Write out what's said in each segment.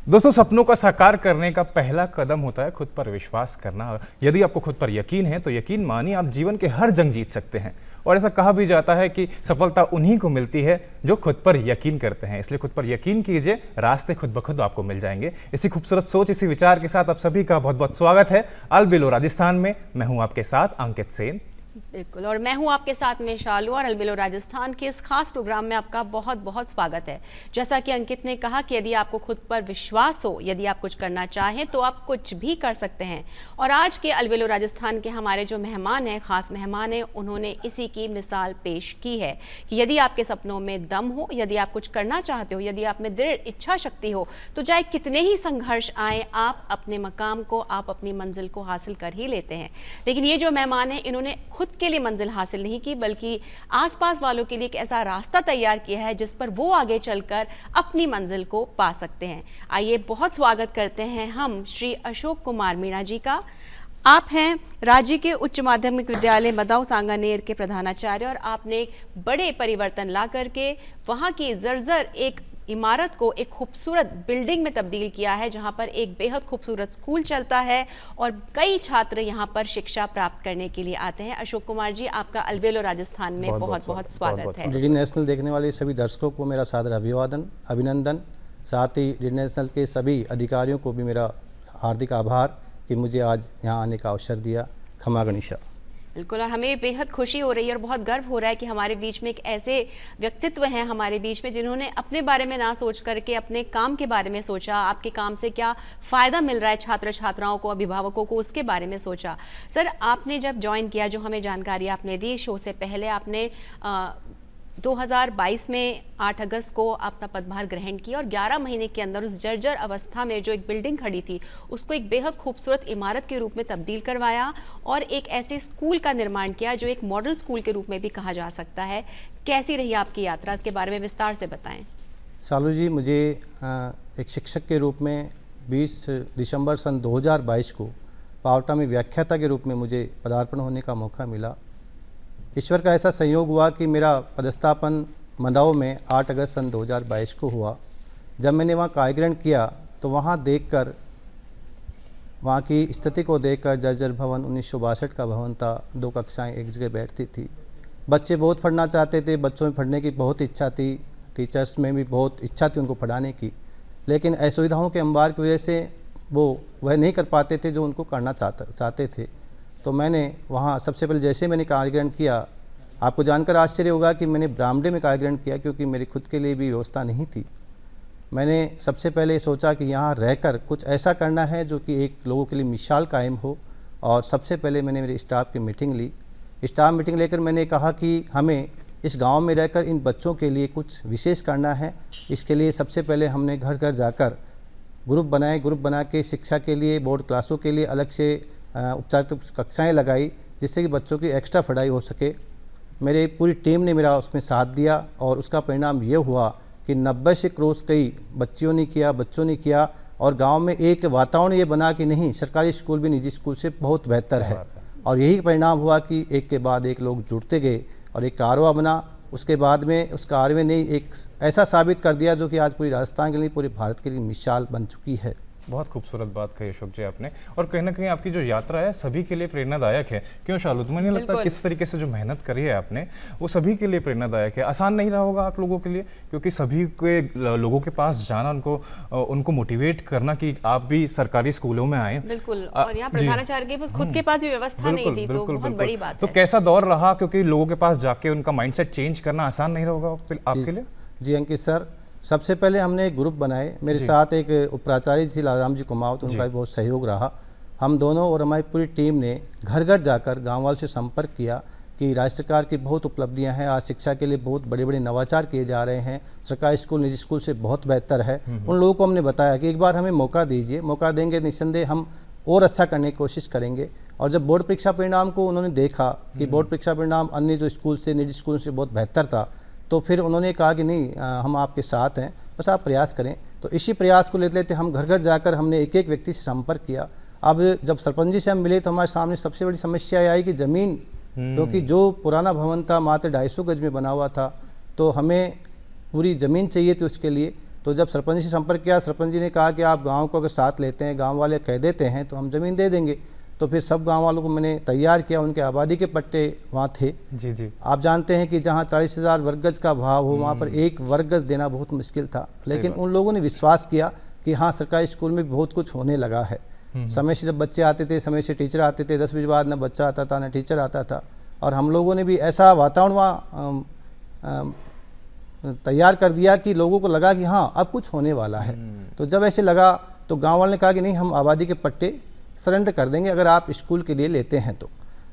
दोस्तों, सपनों का साकार करने का पहला कदम होता है खुद पर विश्वास करना। यदि आपको खुद पर यकीन है तो यकीन मानिए आप जीवन के हर जंग जीत सकते हैं। और ऐसा कहा भी जाता है कि सफलता उन्हीं को मिलती है जो खुद पर यकीन करते हैं। इसलिए खुद पर यकीन कीजिए, रास्ते खुद ब खुद आपको मिल जाएंगे। इसी खूबसूरत सोच, इसी विचार के साथ आप सभी का बहुत बहुत स्वागत है अलबेलो राजस्थान में। मैं हूं आपके साथ अंकित सेन। बिल्कुल, और मैं हूं आपके साथ में शालू। और अलबेलो राजस्थान के इस खास प्रोग्राम में आपका बहुत बहुत स्वागत है। जैसा कि अंकित ने कहा कि यदि आपको खुद पर विश्वास हो, यदि आप कुछ करना चाहें तो आप कुछ भी कर सकते हैं। और आज के अलबेलो राजस्थान के हमारे जो मेहमान हैं, खास मेहमान हैं, उन्होंने इसी की मिसाल पेश की है कि यदि आपके सपनों में दम हो, यदि आप कुछ करना चाहते हो, यदि आप में दृढ़ इच्छा शक्ति हो, तो चाहे कितने ही संघर्ष आए, आप अपने मकाम को, आप अपनी मंजिल को हासिल कर ही लेते हैं। लेकिन ये जो मेहमान हैं, इन्होंने खुद के लिए मंजिल हासिल नहीं की, बल्कि आसपास वालों के लिए एक ऐसा रास्ता तैयार किया है जिस पर वो आगे चलकर अपनी मंजिल को पा सकते हैं। आइए बहुत स्वागत करते हैं हम श्री अशोक कुमार मीणा जी का। आप हैं राज्य के उच्च माध्यमिक विद्यालय मदाउ सांगानेर के प्रधानाचार्य, और आपने एक बड़े परिवर्तन ला करके वहाँ की जर्जर एक इमारत को एक खूबसूरत बिल्डिंग में तब्दील किया है, जहां पर एक बेहद खूबसूरत स्कूल चलता है और कई छात्र यहां पर शिक्षा प्राप्त करने के लिए आते हैं। अशोक कुमार जी, आपका अलबेलो राजस्थान में बहुत बहुत स्वागत है। डीडी नेशनल देखने वाले सभी दर्शकों को मेरा सादर अभिवादन, अभिनंदन। साथ ही डीडी नेशनल के सभी अधिकारियों को भी मेरा हार्दिक आभार कि मुझे आज यहाँ आने का अवसर दिया। खमा गणिशा। बिल्कुल, और हमें बेहद खुशी हो रही है और बहुत गर्व हो रहा है कि हमारे बीच में एक ऐसे व्यक्तित्व हैं हमारे बीच में जिन्होंने अपने बारे में ना सोच करके अपने काम के बारे में सोचा, आपके काम से क्या फ़ायदा मिल रहा है छात्र छात्राओं को, अभिभावकों को, उसके बारे में सोचा। सर, आपने जब ज्वाइन किया, जो हमें जानकारी आपने दी शो से पहले, आपने 2022 में 8 अगस्त को अपना पदभार ग्रहण किया और 11 महीने के अंदर उस जर्जर अवस्था में जो एक बिल्डिंग खड़ी थी उसको एक बेहद खूबसूरत इमारत के रूप में तब्दील करवाया और एक ऐसे स्कूल का निर्माण किया जो एक मॉडल स्कूल के रूप में भी कहा जा सकता है। कैसी रही आपकी यात्रा, इसके बारे में विस्तार से बताएं। सालू जी, मुझे एक शिक्षक के रूप में 20 दिसंबर सन 2022 को पावटा में व्याख्याता के रूप में मुझे पदार्पण होने का मौका मिला। ईश्वर का ऐसा संयोग हुआ कि मेरा पदस्थापन मदाओ में 8 अगस्त सन 2022 को हुआ। जब मैंने वहाँ कार्यग्रहण किया तो वहाँ देखकर, वहाँ की स्थिति को देखकर, जर्जर भवन 1962 का भवन था, 2 कक्षाएं एक जगह बैठती थी। बच्चे बहुत पढ़ना चाहते थे, बच्चों में पढ़ने की बहुत इच्छा थी, टीचर्स में भी बहुत इच्छा थी उनको पढ़ाने की, लेकिन असुविधाओं के अंबार की वजह से वो वह नहीं कर पाते थे जो उनको करना चाहते थे। तो मैंने वहाँ सबसे पहले जैसे मैंने कार्यग्रहण किया, आपको जानकर आश्चर्य होगा कि मैंने बरामदे में कार्यग्रहण किया, क्योंकि मेरी खुद के लिए भी व्यवस्था नहीं थी। मैंने सबसे पहले सोचा कि यहाँ रहकर कुछ ऐसा करना है जो कि एक लोगों के लिए मिसाल कायम हो। और सबसे पहले मैंने मेरे स्टाफ की मीटिंग ली। स्टाफ मीटिंग लेकर मैंने कहा कि हमें इस गाँव में रहकर इन बच्चों के लिए कुछ विशेष करना है। इसके लिए सबसे पहले हमने घर घर जाकर ग्रुप बनाए। ग्रुप बना के शिक्षा के लिए, बोर्ड क्लासों के लिए अलग से उपचारित कक्षाएं लगाई, जिससे कि बच्चों की एक्स्ट्रा पढ़ाई हो सके। मेरी पूरी टीम ने मेरा उसमें साथ दिया और उसका परिणाम ये हुआ कि 90 से क्रॉस कई बच्चों ने किया और गांव में एक वातावरण ये बना कि नहीं, सरकारी स्कूल भी निजी स्कूल से बहुत बेहतर है। और यही परिणाम हुआ कि एक के बाद एक लोग जुड़ते गए और एक कारवा बना। उसके बाद में उस कारवे ने एक ऐसा साबित कर दिया जो कि आज पूरी राजस्थान के लिए, पूरे भारत के लिए मिसाल बन चुकी है। बहुत खूबसूरत बात कही अशोक जी आपने, और कहीं ना कहीं आपकी जो यात्रा है सभी के लिए प्रेरणादायक है। क्यों शालू, तुम्हें नहीं लगता किस तरीके से जो मेहनत करी है आपने वो सभी के लिए प्रेरणादायक है? आसान नहीं रहा होगा आप लोगों के लिए, क्योंकि सभी के लोगों के पास जाना, उनको मोटिवेट करना कि आप भी सरकारी स्कूलों में आए। बिल्कुल, और यहाँ प्रधानाचार्य के पास खुद के पास भी व्यवस्था नहीं थी, तो बहुत बड़ी बात है। तो कैसा दौर रहा, क्योंकि लोगों के पास जाके उनका माइंडसेट चेंज करना आसान नहीं होगा आपके लिए? जी अंकित सर, सबसे पहले हमने एक ग्रुप बनाए। मेरे साथ एक उपप्राचार्य थी लालराम जी कुमावत, उनका भी बहुत सहयोग रहा। हम दोनों और हमारी पूरी टीम ने घर घर जाकर गांव वालों से संपर्क किया कि राज्य सरकार की बहुत उपलब्धियां हैं, आज शिक्षा के लिए बहुत बड़े बड़े नवाचार किए जा रहे हैं, सरकारी स्कूल निजी स्कूल से बहुत बेहतर है। उन लोगों को हमने बताया कि एक बार हमें मौका दीजिए, मौका देंगे निस्संदेह हम और अच्छा करने की कोशिश करेंगे। और जब बोर्ड परीक्षा परिणाम को उन्होंने देखा कि बोर्ड परीक्षा परिणाम अन्य जो स्कूल से, निजी स्कूल से बहुत बेहतर था, तो फिर उन्होंने कहा कि नहीं, हम आपके साथ हैं, बस आप प्रयास करें। तो इसी प्रयास को लेते लेते हम घर घर जाकर हमने एक एक व्यक्ति से संपर्क किया। अब जब सरपंच जी से हम मिले तो हमारे सामने सबसे बड़ी समस्या आई कि ज़मीन, क्योंकि जो पुराना भवन था मात्र 250 गज में बना हुआ था, तो हमें पूरी ज़मीन चाहिए थी उसके लिए। तो जब सरपंच जी से संपर्क किया, सरपंच जी ने कहा कि आप गांव को अगर साथ लेते हैं, गांव वाले कह देते हैं तो हम ज़मीन दे देंगे। तो फिर सब गांव वालों को मैंने तैयार किया, उनके आबादी के पट्टे वहाँ थे। जी जी। आप जानते हैं कि जहाँ 40,000 वर्ग गज का भाव हो, वहाँ पर एक वर्ग गज देना बहुत मुश्किल था, लेकिन उन लोगों ने विश्वास किया कि हाँ, सरकारी स्कूल में बहुत कुछ होने लगा है। समय से जब बच्चे आते थे, समय से टीचर आते थे, 10 बजे बाद न बच्चा आता था न टीचर आता था, और हम लोगों ने भी ऐसा वातावरण वहाँ तैयार कर दिया कि लोगों को लगा कि हाँ, अब कुछ होने वाला है। तो जब ऐसे लगा तो गांव वालों ने कहा कि नहीं, हम आबादी के पट्टे सरेंडर कर देंगे अगर आप स्कूल के लिए लेते हैं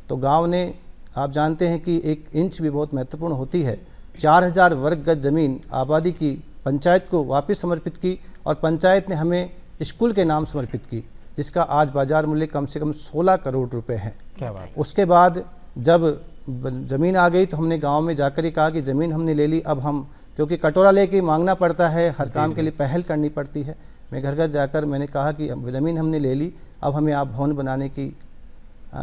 तो गांव ने, आप जानते हैं कि 1 इंच भी बहुत महत्वपूर्ण होती है, 4000 वर्ग गज ज़मीन आबादी की पंचायत को वापस समर्पित की, और पंचायत ने हमें स्कूल के नाम समर्पित की, जिसका आज बाज़ार मूल्य कम से कम 16 करोड़ रुपए है। क्या बात है। उसके बाद जब ज़मीन आ गई तो हमने गांव में जाकर ही कहा कि ज़मीन हमने ले ली, अब हम, क्योंकि कटोरा लेके मांगना पड़ता है, हर काम के लिए पहल करनी पड़ती है। मैं घर घर जाकर मैंने कहा कि ज़मीन हमने ले ली, अब हमें आप भवन बनाने की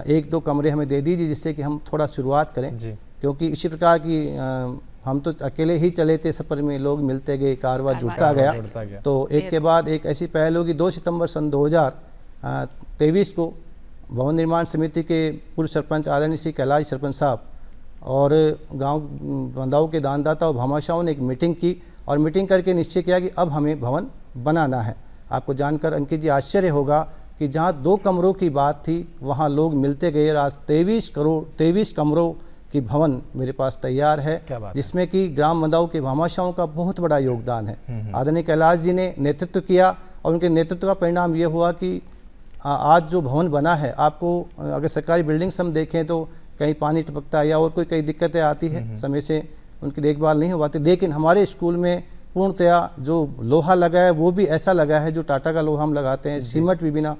1-2 कमरे हमें दे दीजिए, जिससे कि हम थोड़ा शुरुआत करें जी। क्योंकि इसी प्रकार की हम तो अकेले ही चले थे, सफ़र में लोग मिलते गए, कारवां जुड़ता गया। तो एक के बाद एक ऐसी पहल होगी। 2 सितंबर सन 2023 को भवन निर्माण समिति के पूर्व सरपंच आदरणीय श्री कैलाश सरपंच साहब और गांव बंदाओं के दानदाता और भामाशाहों ने एक मीटिंग की, और मीटिंग करके निश्चय किया कि अब हमें भवन बनाना है। आपको जानकर अंकित जी आश्चर्य होगा कि जहां 2 कमरों की बात थी, वहां लोग मिलते गए। आज 23 कमरों की भवन मेरे पास तैयार है, जिसमें कि ग्राम बंदाओं के भामाशाहों का बहुत बड़ा योगदान है। आदरणीय कैलाश जी ने नेतृत्व किया, और उनके नेतृत्व का परिणाम ये हुआ कि आज जो भवन बना है, आपको अगर सरकारी बिल्डिंग्स हम देखें तो कहीं पानी टपकता है या और कोई कई दिक्कतें आती है, समय से उनकी देखभाल नहीं हो पाती, लेकिन हमारे स्कूल में पूर्णतया जो लोहा लगा है वो भी ऐसा लगा है जो टाटा का लोहा हम लगाते हैं, सीमेंट भी बिना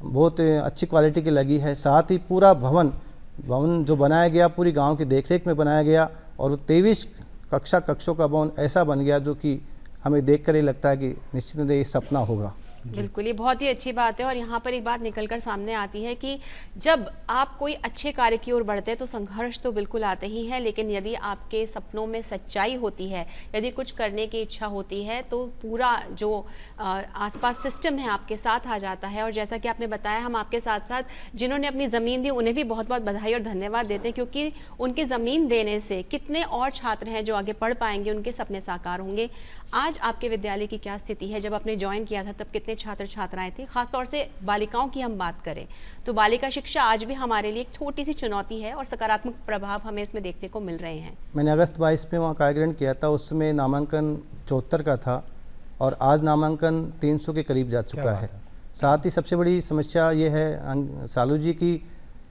बहुत अच्छी क्वालिटी की लगी है। साथ ही पूरा भवन जो बनाया गया पूरी गांव की देखरेख में बनाया गया, और 23 कक्षों का भवन ऐसा बन गया जो कि हमें देखकर ये लगता है कि निश्चित ये सपना होगा। बिल्कुल, ये बहुत ही अच्छी बात है। और यहाँ पर एक बात निकलकर सामने आती है कि जब आप कोई अच्छे कार्य की ओर बढ़ते हैं तो संघर्ष तो बिल्कुल आते ही हैं, लेकिन यदि आपके सपनों में सच्चाई होती है, यदि कुछ करने की इच्छा होती है, तो पूरा जो आसपास सिस्टम है आपके साथ आ जाता है। और जैसा कि आपने बताया, हम आपके साथ साथ जिन्होंने अपनी ज़मीन दी उन्हें भी बहुत बहुत बधाई और धन्यवाद देते हैं, क्योंकि उनकी ज़मीन देने से कितने और छात्र हैं जो आगे पढ़ पाएंगे, उनके सपने साकार होंगे। आज आपके विद्यालय की क्या स्थिति है? जब आपने ज्वाइन किया था तब कितने छात्र छात्राएं थे? खासतौर से बालिकाओं की हम बात करें तो बालिका शिक्षा आज भी हमारे लिए एक छोटी सी चुनौती है, और सकारात्मक प्रभाव हमें इसमें देखने को मिल रहे हैं। मैंने अगस्त 22 में वहाँ कार्यक्रम किया था, उस समय नामांकन 74 का था, और आज नामांकन 300 के करीब जा चुका है। साथ ही सबसे बड़ी समस्या ये है सालू जी की,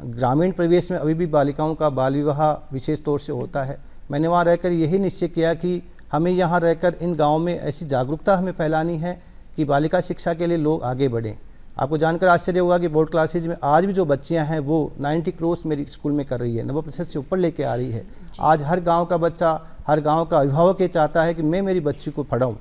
ग्रामीण परिवेश में अभी भी बालिकाओं का बाल विवाह विशेष तौर से होता है। मैंने वहाँ रहकर यही निश्चय किया कि हमें यहाँ रहकर इन गाँव में ऐसी जागरूकता हमें फैलानी है कि बालिका शिक्षा के लिए लोग आगे बढ़ें। आपको जानकर आश्चर्य होगा कि बोर्ड क्लासेज में आज भी जो बच्चियां हैं वो 90 क्रॉस मेरी स्कूल में कर रही है, 90% से ऊपर लेके आ रही है। आज हर गांव का बच्चा, हर गांव का अभिभावक ये चाहता है कि मैं मेरी बच्ची को पढ़ाऊं,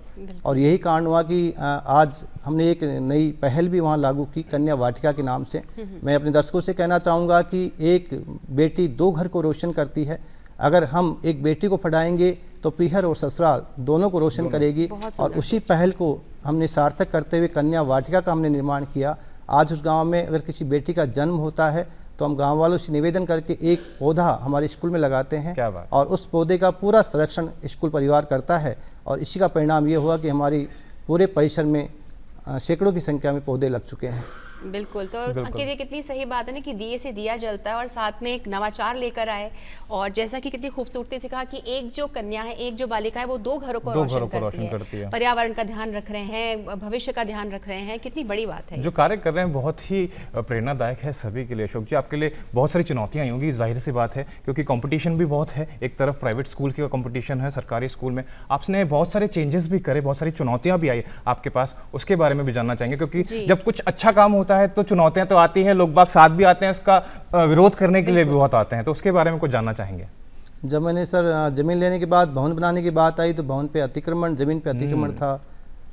और यही कारण हुआ कि आज हमने एक नई पहल भी वहाँ लागू की, कन्या वाटिका के नाम से। मैं अपने दर्शकों से कहना चाहूँगा कि एक बेटी 2 घर को रोशन करती है। अगर हम एक बेटी को पढ़ाएंगे तो पीहर और ससुराल दोनों को रोशन करेगी, और उसी पहल को हमने सार्थक करते हुए कन्या वाटिका का हमने निर्माण किया। आज उस गांव में अगर किसी बेटी का जन्म होता है तो हम गांव वालों से निवेदन करके एक पौधा हमारे स्कूल में लगाते हैं, और उस पौधे का पूरा संरक्षण स्कूल परिवार करता है। और इसी का परिणाम ये हुआ कि हमारी पूरे परिसर में सैकड़ों की संख्या में पौधे लग चुके हैं। बिल्कुल। तो अंकित, ये कितनी सही बात है ना कि दिए से दिया जलता है, और साथ में एक नवाचार लेकर आए। और जैसा कि कितनी खूबसूरती से कहा कि एक जो कन्या है, एक जो बालिका है, वो 2 घरों को रोशन करती है। पर्यावरण का ध्यान रख रहे हैं, भविष्य का ध्यान रख रहे हैं, कितनी बड़ी बात है। जो कार्य कर रहे हैं बहुत ही प्रेरणादायक है सभी के लिए। अशोक जी, आपके लिए बहुत सारी चुनौतियां आई होंगी, जाहिर सी बात है, क्योंकि कंपटीशन भी बहुत है। एक तरफ प्राइवेट स्कूल की कंपटीशन है, सरकारी स्कूल में आपने बहुत सारे चेंजेस भी करे, बहुत सारी चुनौतियां भी आई आपके पास, उसके बारे में भी जानना चाहेंगे। क्योंकि जब कुछ अच्छा काम होता है तो चुनौतियां तो आती है, लोग बाग साथ भी आते हैं, उसका विरोध करने के लिए भी बहुत आते हैं, तो उसके बारे में कुछ जानना चाहेंगे। जब मैंने सर ज़मीन लेने के बाद भवन बनाने की बात आई तो भवन पे अतिक्रमण, ज़मीन पे अतिक्रमण था।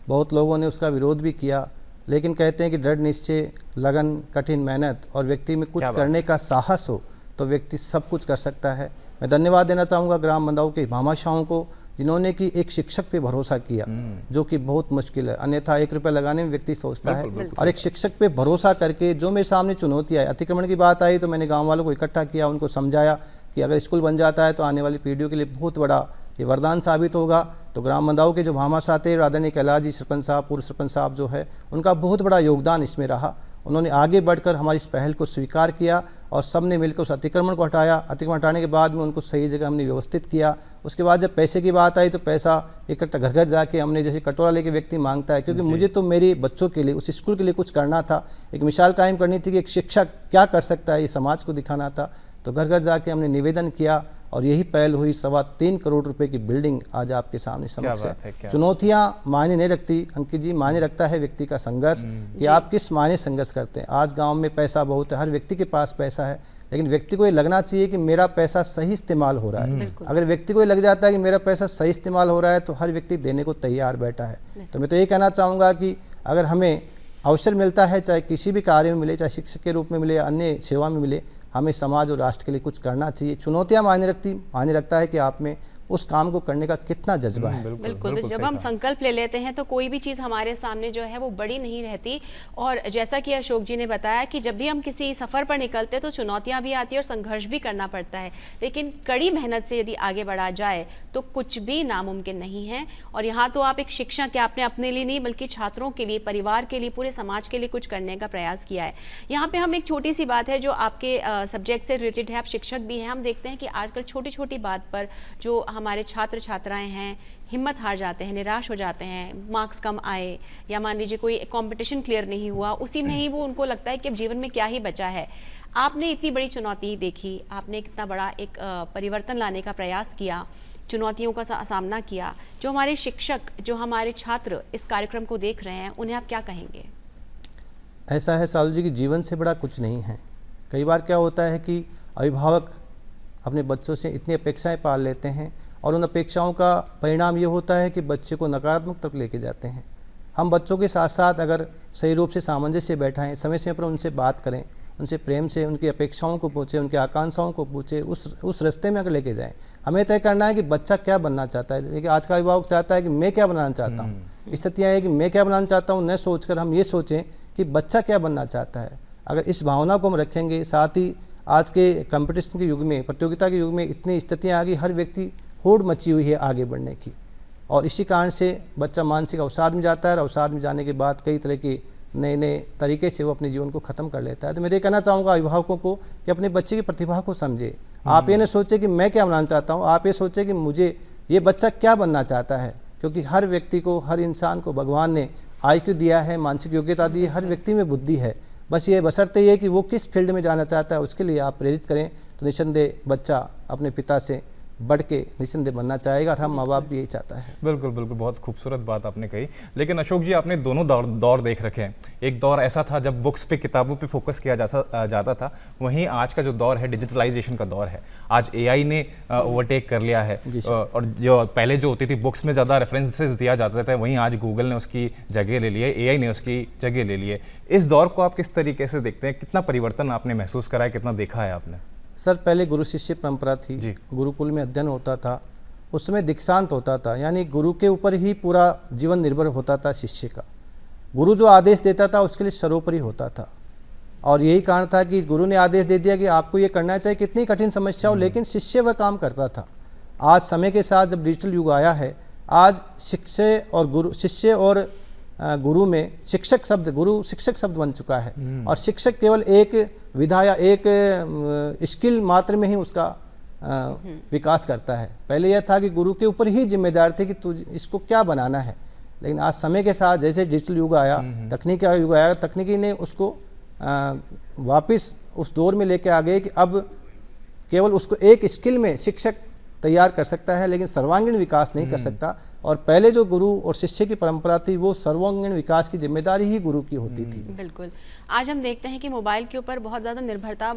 बहुत लोगों ने उसका विरोध भी किया, लेकिन कहते हैं कि दृढ़ निश्चय, लगन, कठिन मेहनत और व्यक्ति में कुछ करने का साहस हो तो व्यक्ति सब कुछ कर सकता है। मैं धन्यवाद देना चाहूँगा ग्राम बंदाओं के भामाशाहों को, जिन्होंने कि एक शिक्षक पे भरोसा किया, जो कि बहुत मुश्किल है, अन्यथा 1 रुपया लगाने में व्यक्ति सोचता है। और एक शिक्षक पे भरोसा करके जो मेरे सामने चुनौती आई, अतिक्रमण की बात आई, तो मैंने गांव वालों को इकट्ठा किया, उनको समझाया कि अगर स्कूल बन जाता है तो आने वाली पीढ़ियों के लिए बहुत बड़ा ये वरदान साबित होगा। तो ग्राम मंदाओं के जो भामाशाह थे, आदरणीय कैलाश जी सरपंच साहब, पूर्व सरपंच साहब जो है, उनका बहुत बड़ा योगदान इसमें रहा। उन्होंने आगे बढ़कर हमारी इस पहल को स्वीकार किया और सब ने मिलकर उस अतिक्रमण को हटाया। अतिक्रमण हटाने के बाद में उनको सही जगह हमने व्यवस्थित किया। उसके बाद जब पैसे की बात आई तो पैसा इकट्ठा घर घर जाके हमने, जैसे कटोरा लेके व्यक्ति मांगता है, क्योंकि मुझे तो मेरे बच्चों के लिए, उस स्कूल के लिए कुछ करना था, एक मिसाल कायम करनी थी कि एक शिक्षक क्या कर सकता है, ये समाज को दिखाना था। तो घर घर जाके हमने निवेदन किया और यही पहल हुई। 3.25 करोड़ रुपए की बिल्डिंग आज आपके सामने समक्ष है। चुनौतियां मायने नहीं रखती अंकित जी, मायने रखता है व्यक्ति का संघर्ष, कि आप किस मायने संघर्ष करते हैं। आज गांव में पैसा बहुत है, हर व्यक्ति के पास पैसा है, लेकिन व्यक्ति को ये लगना चाहिए कि मेरा पैसा सही इस्तेमाल हो रहा है। अगर व्यक्ति को ये लग जाता है कि मेरा पैसा सही इस्तेमाल हो रहा है, तो हर व्यक्ति देने को तैयार बैठा है। तो मैं तो ये कहना चाहूँगा कि अगर हमें अवसर मिलता है, चाहे किसी भी कार्य में मिले, चाहे शिक्षक के रूप में मिले या अन्य सेवा में मिले, हमें समाज और राष्ट्र के लिए कुछ करना चाहिए। चुनौतियां मायने रखता है कि आप में उस काम को करने का कितना जज्बा है। बिल्कुल, तो जब हम संकल्प ले लेते हैं तो कोई भी चीज़ हमारे सामने जो है वो बड़ी नहीं रहती। और जैसा कि अशोक जी ने बताया कि जब भी हम किसी सफ़र पर निकलते हैं तो चुनौतियां भी आती है और संघर्ष भी करना पड़ता है, लेकिन कड़ी मेहनत से यदि आगे बढ़ा जाए तो कुछ भी नामुमकिन नहीं है। और यहाँ तो आप एक शिक्षक, आपने अपने लिए नहीं बल्कि छात्रों के लिए, परिवार के लिए, पूरे समाज के लिए कुछ करने का प्रयास किया है। यहाँ पर हम एक छोटी सी बात है जो आपके सब्जेक्ट से रिलेटेड है, आप शिक्षक भी हैं। हम देखते हैं कि आजकल छोटी छोटी बात पर जो हमारे छात्र छात्राएं हैं हिम्मत हार जाते हैं, निराश हो जाते हैं, मार्क्स कम आए या मान लीजिए कोई कंपटीशन क्लियर नहीं हुआ, उसी में ही वो उनको लगता है कि अब जीवन में क्या ही बचा है। आपने इतनी बड़ी चुनौती देखी, आपने कितना बड़ा एक परिवर्तन लाने का प्रयास किया, चुनौतियों का सामना किया। जो हमारे शिक्षक, जो हमारे छात्र इस कार्यक्रम को देख रहे हैं, उन्हें आप क्या कहेंगे? ऐसा है सालू जी कि जीवन से बड़ा कुछ नहीं है। कई बार क्या होता है कि अभिभावक अपने बच्चों से इतनी अपेक्षाएं पाल लेते हैं और उन अपेक्षाओं का परिणाम ये होता है कि बच्चे को नकारात्मक तरफ लेके जाते हैं। हम बच्चों के साथ साथ अगर सही रूप से सामंजस्य से बैठाएं, समय समय पर उनसे बात करें, उनसे प्रेम से उनकी अपेक्षाओं को पूछें, उनकी आकांक्षाओं को पूछें, उस रास्ते में अगर लेके जाएं। हमें तय करना है कि बच्चा क्या बनना चाहता है। देखिए आज का अभिभावक चाहता है कि मैं क्या बनाना चाहता हूँ। स्थितियाँ है कि मैं क्या बनाना चाहता हूँ न सोचकर हम ये सोचें कि बच्चा क्या बनना चाहता है। अगर इस भावना को हम रखेंगे, साथ ही आज के कंपटीशन के युग में, प्रतियोगिता के युग में इतनी स्थितियाँ आ गई, हर व्यक्ति होड़ मची हुई है आगे बढ़ने की, और इसी कारण से बच्चा मानसिक अवसाद में जाता है और अवसाद में जाने के बाद कई तरह के नए नए तरीके से वो अपने जीवन को ख़त्म कर लेता है। तो मैं ये कहना चाहूँगा अभिभावकों को कि अपने बच्चे की प्रतिभा को समझे। आप ये न सोचें कि मैं क्या बनाना चाहता हूँ, आप ये सोचें कि मुझे ये बच्चा क्या बनना चाहता है, क्योंकि हर व्यक्ति को, हर इंसान को भगवान ने IQ दिया है, मानसिक योग्यता दी है, हर व्यक्ति में बुद्धि है। बस ये बशर्ते ये कि वो किस फील्ड में जाना चाहता है उसके लिए आप प्रेरित करें, तो निस्संदेह बच्चा अपने पिता से बढ़ के निस्संदेह बनना चाहेगा और हम माँ बाप भी यही चाहता है। बिल्कुल बिल्कुल, बहुत खूबसूरत बात आपने कही। लेकिन अशोक जी, आपने दोनों दौर देख रखे हैं। एक दौर ऐसा था जब बुक्स पे, किताबों पे फोकस किया जाता था, वहीं आज का जो दौर है डिजिटलाइजेशन का दौर है। आज AI ने ओवरटेक कर लिया है, और जो पहले जो होती थी बुक्स में ज़्यादा रेफरेंसेस दिया जाता था, वहीं आज गूगल ने उसकी जगह ले ली है, AI ने उसकी जगह ले ली है। इस दौर को आप किस तरीके से देखते हैं? कितना परिवर्तन आपने महसूस करा है, कितना देखा है आपने? सर, पहले गुरु शिष्य परंपरा थी, गुरुकुल में अध्ययन होता था, उस समय दीक्षांत होता था, यानी गुरु के ऊपर ही पूरा जीवन निर्भर होता था शिष्य का। गुरु जो आदेश देता था उसके लिए सर्वोपरि होता था, और यही कारण था कि गुरु ने आदेश दे दिया कि आपको ये करना चाहिए, कितनी कठिन समस्या हो, लेकिन शिष्य वह काम करता था। आज समय के साथ जब डिजिटल युग आया है, आज शिष्य और गुरु में शिक्षक शब्द, गुरु शिक्षक शब्द बन चुका है, और शिक्षक केवल एक विधा या एक स्किल मात्र में ही उसका विकास करता है। पहले यह था कि गुरु के ऊपर ही जिम्मेदार थे कि तू इसको क्या बनाना है, लेकिन आज समय के साथ जैसे डिजिटल युग आया, तकनीक का युग आया, तकनीकी ने उसको वापस उस दौर में लेके आ गए कि अब केवल उसको एक स्किल में शिक्षक तैयार कर सकता है, लेकिन सर्वांगीण विकास नहीं कर सकता। और पहले जो गुरु और शिष्य की परंपरा थी, वो सर्वांगीण विकास की जिम्मेदारी ही गुरु की होती थी। बिल्कुल। आज हम देखते हैं कि मोबाइल के ऊपर बहुत ज़्यादा निर्भरता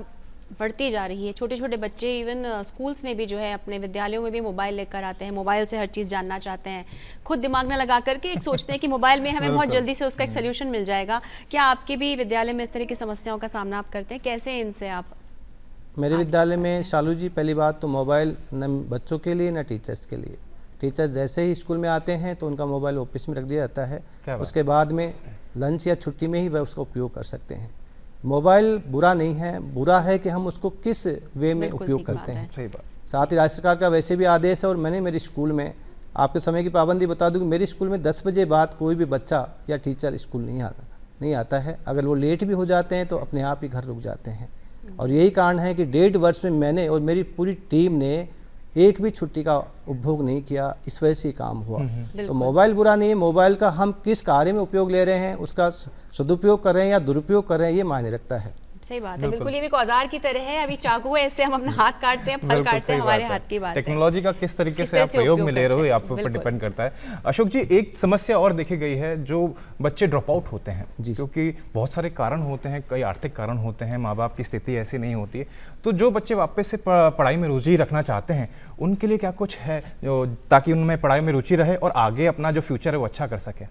बढ़ती जा रही है। छोटे छोटे बच्चे इवन स्कूल्स में भी जो है, अपने विद्यालयों में भी मोबाइल लेकर आते हैं, मोबाइल से हर चीज़ जानना चाहते हैं, खुद दिमाग न लगा करके एक सोचते हैं कि मोबाइल में हमें बहुत जल्दी से उसका एक सोल्यूशन मिल जाएगा। क्या आपके भी विद्यालय में इस तरह की समस्याओं का सामना आप करते हैं? कैसे इनसे आप? मेरे विद्यालय में शालू जी, पहली बात तो मोबाइल न बच्चों के लिए न टीचर्स के लिए, टीचर्स जैसे ही स्कूल में आते हैं तो उनका मोबाइल ऑफिस में रख दिया जाता है, क्या बात। उसके बाद में लंच या छुट्टी में ही वह उसका उपयोग कर सकते हैं। मोबाइल बुरा नहीं है, बुरा है कि हम उसको किस वे में बिल्कुल उपयोग ठीक बात करते है। हैं। सही बात। साथ ही राज्य सरकार का वैसे भी आदेश है, और मैंने मेरे स्कूल में आपके समय की पाबंदी बता दूं कि मेरे स्कूल में 10 बजे बाद कोई भी बच्चा या टीचर स्कूल नहीं आता है। अगर वो लेट भी हो जाते हैं तो अपने आप ही घर रुक जाते हैं। और यही कारण है कि 1.5 वर्ष में मैंने और मेरी पूरी टीम ने एक भी छुट्टी का उपभोग नहीं किया, इस वजह से ही काम हुआ। तो बिल्कुल। मोबाइल बुरा नहीं है, मोबाइल का हम किस कार्य में उपयोग ले रहे हैं, उसका सदुपयोग कर रहे हैं या दुरुपयोग कर रहे हैं, ये मायने रखता है। सही बात है, बिल्कुल ये भी एक औजार की तरह है। अभी चाकू है, इससे हम अपना हाथ काटते हैं, फल बिल्कुल काटते सही हैं, हमारे बात है। हाथ की बात है। टेक्नोलॉजी का किस तरीके किस से तरह आप से प्रयोग उपयोग में ले रहे हो करते ये हैं, आप पर बिल्कुल। डिपेंड करता है। अशोक जी, एक समस्या और देखी गई है, जो बच्चे ड्रॉप आउट होते हैं जी। क्योंकि बहुत सारे कारण होते हैं, कई आर्थिक कारण होते हैं, माँ बाप की स्थिति ऐसी नहीं होती है। तो जो बच्चे वापस से पढ़ाई में रुचि रखना चाहते हैं, उनके लिए क्या कुछ है जो ताकि उनमें पढ़ाई में रुचि रहे और आगे अपना जो फ्यूचर है वो अच्छा कर सके?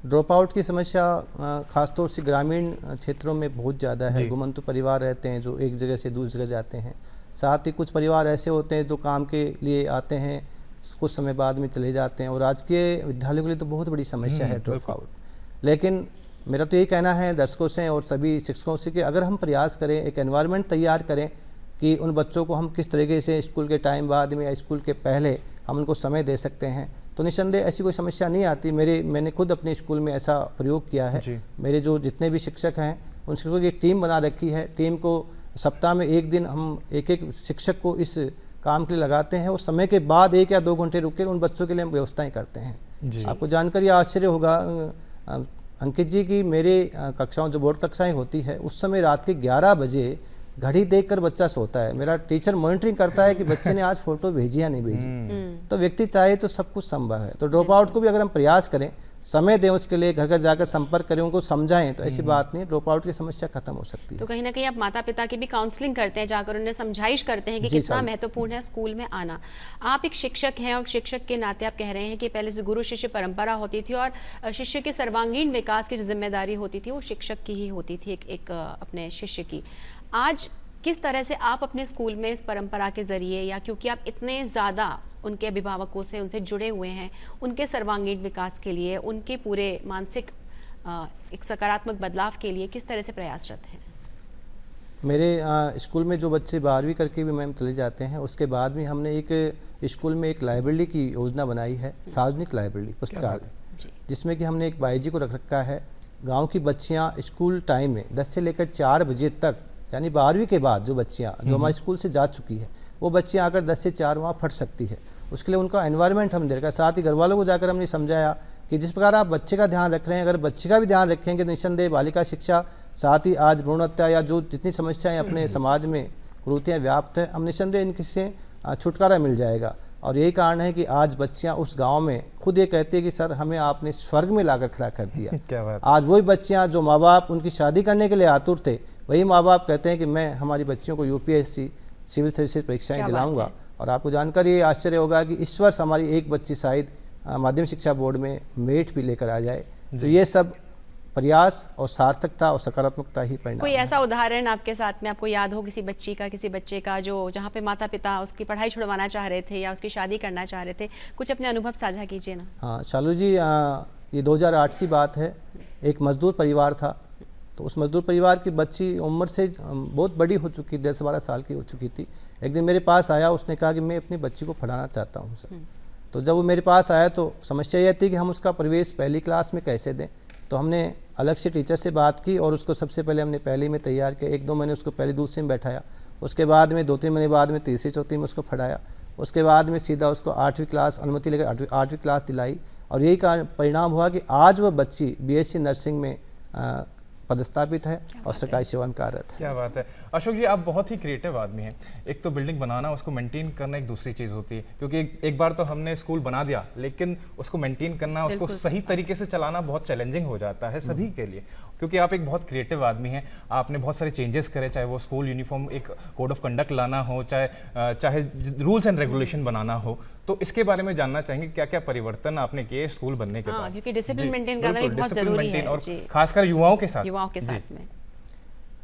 ड्रॉप आउट की समस्या खासतौर से ग्रामीण क्षेत्रों में बहुत ज़्यादा है। जी। घुमंतु परिवार रहते हैं जो एक जगह से दूसरी जगह जाते हैं। साथ ही कुछ परिवार ऐसे होते हैं जो काम के लिए आते हैं, कुछ समय बाद में चले जाते हैं, और आज के विद्यालयों के लिए तो बहुत बड़ी समस्या है ड्रॉप बिल्कुल। आउट। लेकिन मेरा तो यही कहना है दर्शकों से और सभी शिक्षकों से कि अगर हम प्रयास करें, एक एनवायरनमेंट तैयार करें कि उन बच्चों को हम किस तरीके से स्कूल के टाइम बाद में या स्कूल के पहले हम उनको समय दे सकते हैं, तो निस्संदेह ऐसी कोई समस्या नहीं आती। मैंने खुद अपने स्कूल में ऐसा प्रयोग किया है। जी। मेरे जो जितने भी शिक्षक हैं उन शिक्षकों की एक टीम बना रखी है। टीम को सप्ताह में एक दिन हम एक एक शिक्षक को इस काम के लिए लगाते हैं, और समय के बाद 1 या 2 घंटे रुक कर उन बच्चों के लिए हम व्यवस्थाएं करते हैं। जी। आपको जानकर ये आश्चर्य होगा अंकित जी की मेरे कक्षाओं जो बोर्ड कक्षाएं होती है उस समय रात के 11 बजे घड़ी देखकर बच्चा सोता है। मेरा टीचर मॉनिटरिंग करता है कि बच्चे ने आज फोटो भेजी या नहीं भेजी। तो व्यक्ति चाहे तो सब कुछ संभव है। तो ड्रॉप आउट को भी अगर हम प्रयास करें, समय दें उसके लिए, घर घर जाकर संपर्क करें, उनको समझाएं, तो ऐसी बात नहीं, ड्रॉप आउट की समस्या खत्म हो सकती है। तो कहीं ना कहीं आप माता पिता की भी काउंसलिंग करते हैं, जाकर उन्हें समझाइश करते हैं कि जी, कितना साहब। महत्वपूर्ण है स्कूल में आना। आप एक शिक्षक हैं और शिक्षक के नाते आप कह रहे हैं कि पहले से गुरु शिष्य परंपरा होती थी और शिष्य के सर्वांगीण विकास की जो जिम्मेदारी होती थी वो शिक्षक की ही होती थी, एक अपने शिष्य की। आज किस तरह से आप अपने स्कूल में इस परंपरा के जरिए, या क्योंकि आप इतने ज़्यादा उनके अभिभावकों से उनसे जुड़े हुए हैं, उनके सर्वांगीण विकास के लिए, उनके पूरे मानसिक एक सकारात्मक बदलाव के लिए किस तरह से प्रयासरत हैं? मेरे स्कूल में जो बच्चे 12वीं करके भी मैम चले जाते हैं, उसके बाद भी हमने एक स्कूल में एक लाइब्रेरी की योजना बनाई है, सार्वजनिक लाइब्रेरी पुस्तकालय, जी। जिसमें कि हमने एक बाई जी को रख रखा है। गांव की बच्चियां स्कूल टाइम में 10 से लेकर 4 बजे तक, यानी 12वीं के बाद जो बच्चियां जो हमारे स्कूल से जा चुकी है, वो बच्चियां आकर 10 से 4 वहाँ पढ़ सकती है। उसके लिए उनका एनवायरनमेंट हम दे रखा है। साथ ही घर वालों को जाकर हमने समझाया कि जिस प्रकार आप बच्चे का ध्यान रख रहे हैं, अगर बच्चे का भी ध्यान रखेंगे तो निस्संदेह बालिका शिक्षा, साथ ही आज भ्रूण हत्या या जो जितनी समस्याएं अपने समाज में कुरीतियाँ व्याप्त है, हम निस्संदेह इनसे छुटकारा मिल जाएगा। और यही कारण है कि आज बच्चियां उस गांव में खुद ये कहती है कि सर हमें आपने स्वर्ग में लाकर खड़ा कर दिया। क्या बात। आज वही बच्चियां जो माँ बाप उनकी शादी करने के लिए आतुर थे, वही माँ बाप कहते हैं कि मैं हमारी बच्चियों को UPSC सिविल सर्विसेज परीक्षाएं क्या बात दिलाऊंगा। है। और आपको जानकर ये आश्चर्य होगा कि इस वर्ष हमारी एक बच्ची शायद माध्यमिक शिक्षा बोर्ड में मेरिट भी लेकर आ जाए। तो ये सब प्रयास और सार्थकता और सकारात्मकता ही परिणाम कोई है। ऐसा उदाहरण आपके साथ में आपको याद हो किसी बच्ची का, किसी बच्चे का जो जहाँ पे माता पिता उसकी पढ़ाई छुड़वाना चाह रहे थे या उसकी शादी करना चाह रहे थे? कुछ अपने अनुभव साझा कीजिए ना। हाँ शालू जी, ये 2008 की बात है। एक मजदूर परिवार था, तो उस मजदूर परिवार की बच्ची उम्र से बहुत बड़ी हो चुकी, 10-12 साल की हो चुकी थी। एक दिन मेरे पास आया, उसने कहा कि मैं अपनी बच्ची को पढ़ाना चाहता हूँ सर। तो जब वो मेरे पास आया तो समस्या यह थी कि हम उसका प्रवेश पहली क्लास में कैसे दें। तो हमने अलग से टीचर से बात की और उसको सबसे पहले हमने पहली में तैयार किया। 1-2 महीने उसको पहली दूसरी में बैठाया, उसके बाद में 2-3 महीने बाद में तीसरी चौथी में उसको पढ़ाया। उसके बाद में सीधा उसको 8वीं क्लास अनुमति लेकर 8वीं क्लास दिलाई। और यही परिणाम हुआ कि आज वह बच्ची BSc नर्सिंग में पदस्थापित है और सरकारी सेवा में कार्यरत है। क्या बात है। अशोक जी, आप बहुत ही क्रिएटिव आदमी हैं। एक तो बिल्डिंग बनाना, उसको मेंटेन करना एक दूसरी चीज़ होती है, क्योंकि एक बार तो हमने स्कूल बना दिया, लेकिन उसको मेंटेन करना, उसको सही तरीके से चलाना बहुत चैलेंजिंग हो जाता है सभी के लिए। क्योंकि आप एक बहुत क्रिएटिव आदमी हैं, आपने बहुत सारे चेंजेस करे, चाहे वो स्कूल यूनिफॉर्म एक कोड ऑफ कंडक्ट लाना हो, चाहे रूल्स एंड रेगुलेशन बनाना हो। तो इसके बारे में जानना चाहेंगे क्या क्या परिवर्तन आपने किए स्कूल बनने के बाद? क्योंकि डिसिप्लिन जी, मेंटेन करना भी बिल्कुल, बहुत डिसिप्लिन जरूरी है, मेंटेन, और जी। खासकर युवाओं के साथ में।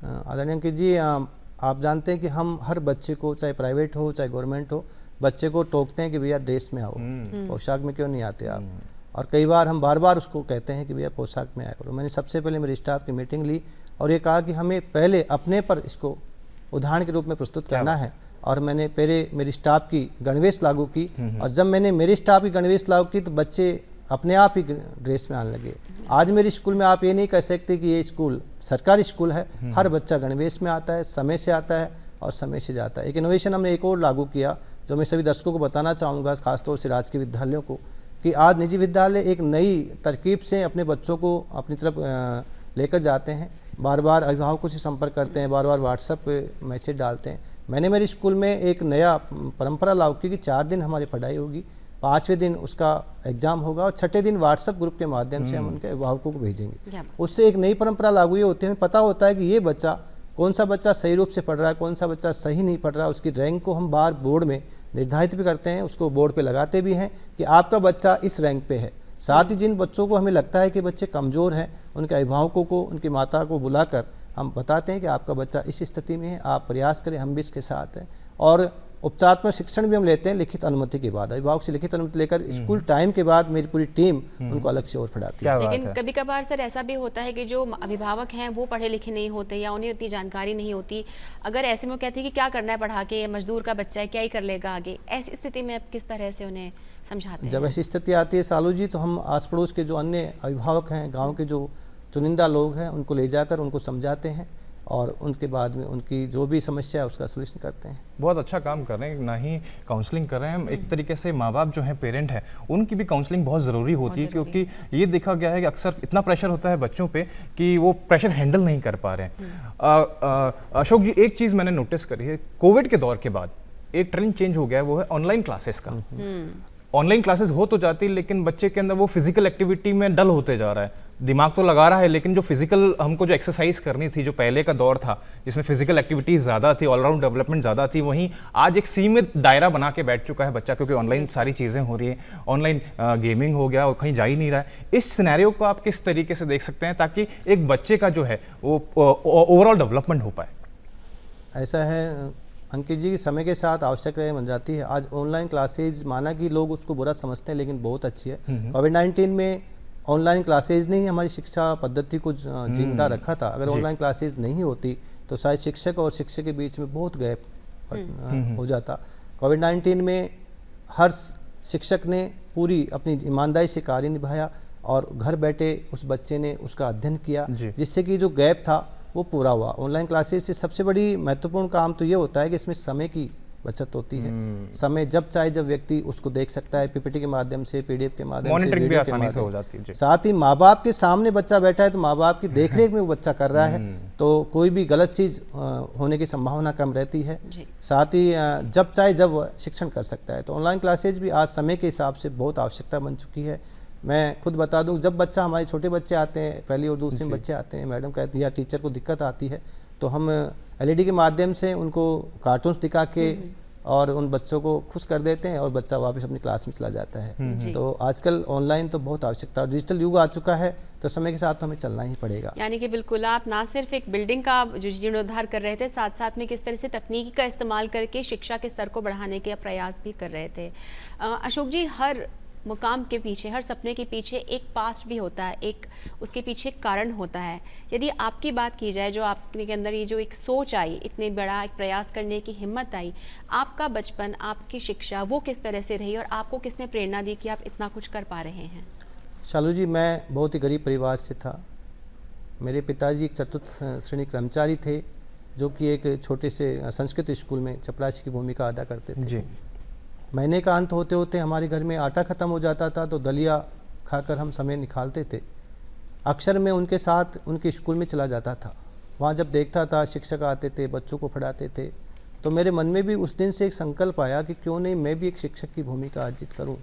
आदरणीय अंकित जी, आप जानते हैं कि हम हर बच्चे को, चाहे प्राइवेट हो चाहे गवर्नमेंट हो, बच्चे को टोकते हैं कि भैया ड्रेस में आओ, पोशाक में क्यों नहीं आते आप। और कई बार हम बार बार उसको कहते हैं कि भैया पोशाक में आया करो। मैंने सबसे पहले मेरी स्टाफ की मीटिंग ली और ये कहा कि हमें पहले अपने पर इसको उदाहरण के रूप में प्रस्तुत करना है। और मैंने पहले मेरी स्टाफ की गणवेश लागू की, और जब मैंने मेरी स्टाफ की गणवेश लागू की तो बच्चे अपने आप ही ड्रेस में आने लगे। आज मेरे स्कूल में आप ये नहीं कह सकते कि ये स्कूल सरकारी स्कूल है, हर बच्चा गणवेश में आता है, समय से आता है और समय से जाता है। एक इनोवेशन हमने एक और लागू किया जो मैं सभी दर्शकों को बताना चाहूँगा, खासतौर से राजकीय विद्यालयों को, कि आज निजी विद्यालय एक नई तरकीब से अपने बच्चों को अपनी तरफ लेकर जाते हैं। बार बार अभिभावकों से संपर्क करते हैं, बार बार व्हाट्सएप पे मैसेज डालते हैं। मैंने मेरे स्कूल में एक नया परंपरा लागू की कि 4 दिन हमारी पढ़ाई होगी, 5वें दिन उसका एग्जाम होगा और 6ठे दिन व्हाट्सएप ग्रुप के माध्यम से हम उनके अभिभावकों को भेजेंगे। उससे एक नई परंपरा लागू ये होती है, हमें पता होता है कि ये बच्चा कौन सा बच्चा सही रूप से पढ़ रहा है, कौन सा बच्चा सही नहीं पढ़ रहा है। उसकी रैंक को हम बार बोर्ड में निर्धारित भी करते हैं, उसको बोर्ड पे लगाते भी हैं कि आपका बच्चा इस रैंक पे है। साथ ही जिन बच्चों को हमें लगता है कि बच्चे कमज़ोर हैं, उनके अभिभावकों को, उनकी माता को बुलाकर हम बताते हैं कि आपका बच्चा इस स्थिति में है, आप प्रयास करें, हम भी इसके साथ हैं। और उपचारात्मक शिक्षण भी हम लेते हैं लिखित अनुमति के बाद, अभिभावक से लिखित अनुमति लेकर स्कूल टाइम के बाद मेरी पूरी टीम उनको अलग से और पढ़ाती है। लेकिन कभी कभार सर ऐसा भी होता है कि जो अभिभावक हैं वो पढ़े लिखे नहीं होते या उन्हें उतनी जानकारी नहीं होती। अगर ऐसे में वो कहते हैं कि क्या करना है पढ़ा के, मजदूर का बच्चा है, क्या ही कर लेगा आगे, ऐसी स्थिति में आप किस तरह से उन्हें समझाते हैं? जब ऐसी स्थिति आती है सालू जी, तो हम आस पड़ोस के जो अन्य अभिभावक हैं, गाँव के जो चुनिंदा लोग हैं, उनको ले जाकर उनको समझाते हैं और उनके बाद में उनकी जो भी समस्या है उसका सॉल्यूशन करते हैं। बहुत अच्छा काम कर रहे हैं, ना ही काउंसलिंग कर रहे हैं, एक तरीके से माँ बाप जो हैं, पेरेंट हैं, उनकी भी काउंसलिंग बहुत ज़रूरी होती है, क्योंकि ये देखा गया है कि अक्सर इतना प्रेशर होता है बच्चों पे कि वो प्रेशर हैंडल नहीं कर पा रहे हैं। अशोक जी, एक चीज़ मैंने नोटिस करी है, कोविड के दौर के बाद एक ट्रेंड चेंज हो गया है, वो है ऑनलाइन क्लासेस का। ऑनलाइन क्लासेस हो तो जाती, लेकिन बच्चे के अंदर वो फिजिकल एक्टिविटी में डल होते जा रहा है। दिमाग तो लगा रहा है, लेकिन जो फिजिकल हमको जो एक्सरसाइज करनी थी, जो पहले का दौर था जिसमें फिजिकल एक्टिविटीज ज़्यादा थी, ऑलराउंड डेवलपमेंट ज़्यादा थी, वहीं आज एक सीमित दायरा बना के बैठ चुका है बच्चा, क्योंकि ऑनलाइन सारी चीज़ें हो रही है, ऑनलाइन गेमिंग हो गया और कहीं जा ही नहीं रहा है। इस सिनेरियो को आप किस तरीके से देख सकते हैं ताकि एक बच्चे का जो है वो ओवरऑल डेवलपमेंट हो पाए? ऐसा है अंकित जी, समय के साथ आवश्यकता बन जाती है। आज ऑनलाइन क्लासेज, माना कि लोग उसको बुरा समझते हैं, लेकिन बहुत अच्छी है। कोविड-19 में ऑनलाइन क्लासेज ने ही हमारी शिक्षा पद्धति को जिंदा रखा था। अगर ऑनलाइन क्लासेज नहीं होती तो शायद शिक्षक और शिक्षक के बीच में बहुत गैप हो जाता। कोविड-19 में हर शिक्षक ने पूरी अपनी ईमानदारी से कार्य निभाया और घर बैठे उस बच्चे ने उसका अध्ययन किया, जिससे कि जो गैप था वो पूरा हुआ। ऑनलाइन क्लासेस से सबसे बड़ी महत्वपूर्ण काम तो ये होता है कि इसमें समय की बचत होती है। समय जब चाहे जब व्यक्ति उसको देख सकता है, पीपीटी के माध्यम से, पीडीएफ के माध्यम से, मॉनिटरिंग भी आसानी से हो जाती है। साथ ही माँ बाप के सामने बच्चा बैठा है तो माँ बाप की देखरेख में वो बच्चा कर रहा है, तो कोई भी गलत चीज़ होने की संभावना कम रहती है। साथ ही जब चाहे जब शिक्षण कर सकता है। तो ऑनलाइन क्लासेज भी आज समय के हिसाब से बहुत आवश्यकता बन चुकी है। मैं खुद बता दूं, जब बच्चा, हमारे छोटे बच्चे आते हैं, पहली और दूसरी में बच्चे आते हैं, मैडम कहती है या टीचर को दिक्कत आती है, तो हम एलईडी के माध्यम से उनको कार्टून्स दिखा के और उन बच्चों को खुश कर देते हैं और बच्चा वापस अपनी क्लास में चला जाता है। तो आजकल ऑनलाइन तो बहुत आवश्यकता, डिजिटल युग आ चुका है, तो समय के साथ तो हमें चलना ही पड़ेगा। यानी कि बिल्कुल आप ना सिर्फ एक बिल्डिंग का जो जीर्णोद्धार कर रहे थे, साथ साथ में किस तरह से तकनीकी का इस्तेमाल करके शिक्षा के स्तर को बढ़ाने के प्रयास भी कर रहे थे। अशोक जी, हर मुकाम के पीछे, हर सपने के पीछे एक पास्ट भी होता है, एक उसके पीछे एक कारण होता है। यदि आपकी बात की जाए, जो आपके अंदर ये जो एक सोच आई, इतने बड़ा एक प्रयास करने की हिम्मत आई, आपका बचपन, आपकी शिक्षा वो किस तरह से रही और आपको किसने प्रेरणा दी कि आप इतना कुछ कर पा रहे हैं? शालू जी, मैं बहुत ही गरीब परिवार से था। मेरे पिताजी एक चतुर्थ श्रेणी कर्मचारी थे, जो कि एक छोटे से संस्कृत स्कूल में चपरासी की भूमिका अदा करते थे जी। महीने का अंत होते होते हमारे घर में आटा ख़त्म हो जाता था, तो दलिया खाकर हम समय निकालते थे। अक्सर मैं उनके साथ उनके स्कूल में चला जाता था। वहाँ जब देखता था शिक्षक आते थे, बच्चों को पढ़ाते थे, तो मेरे मन में भी उस दिन से एक संकल्प आया कि क्यों नहीं मैं भी एक शिक्षक की भूमिका अर्जित करूँ।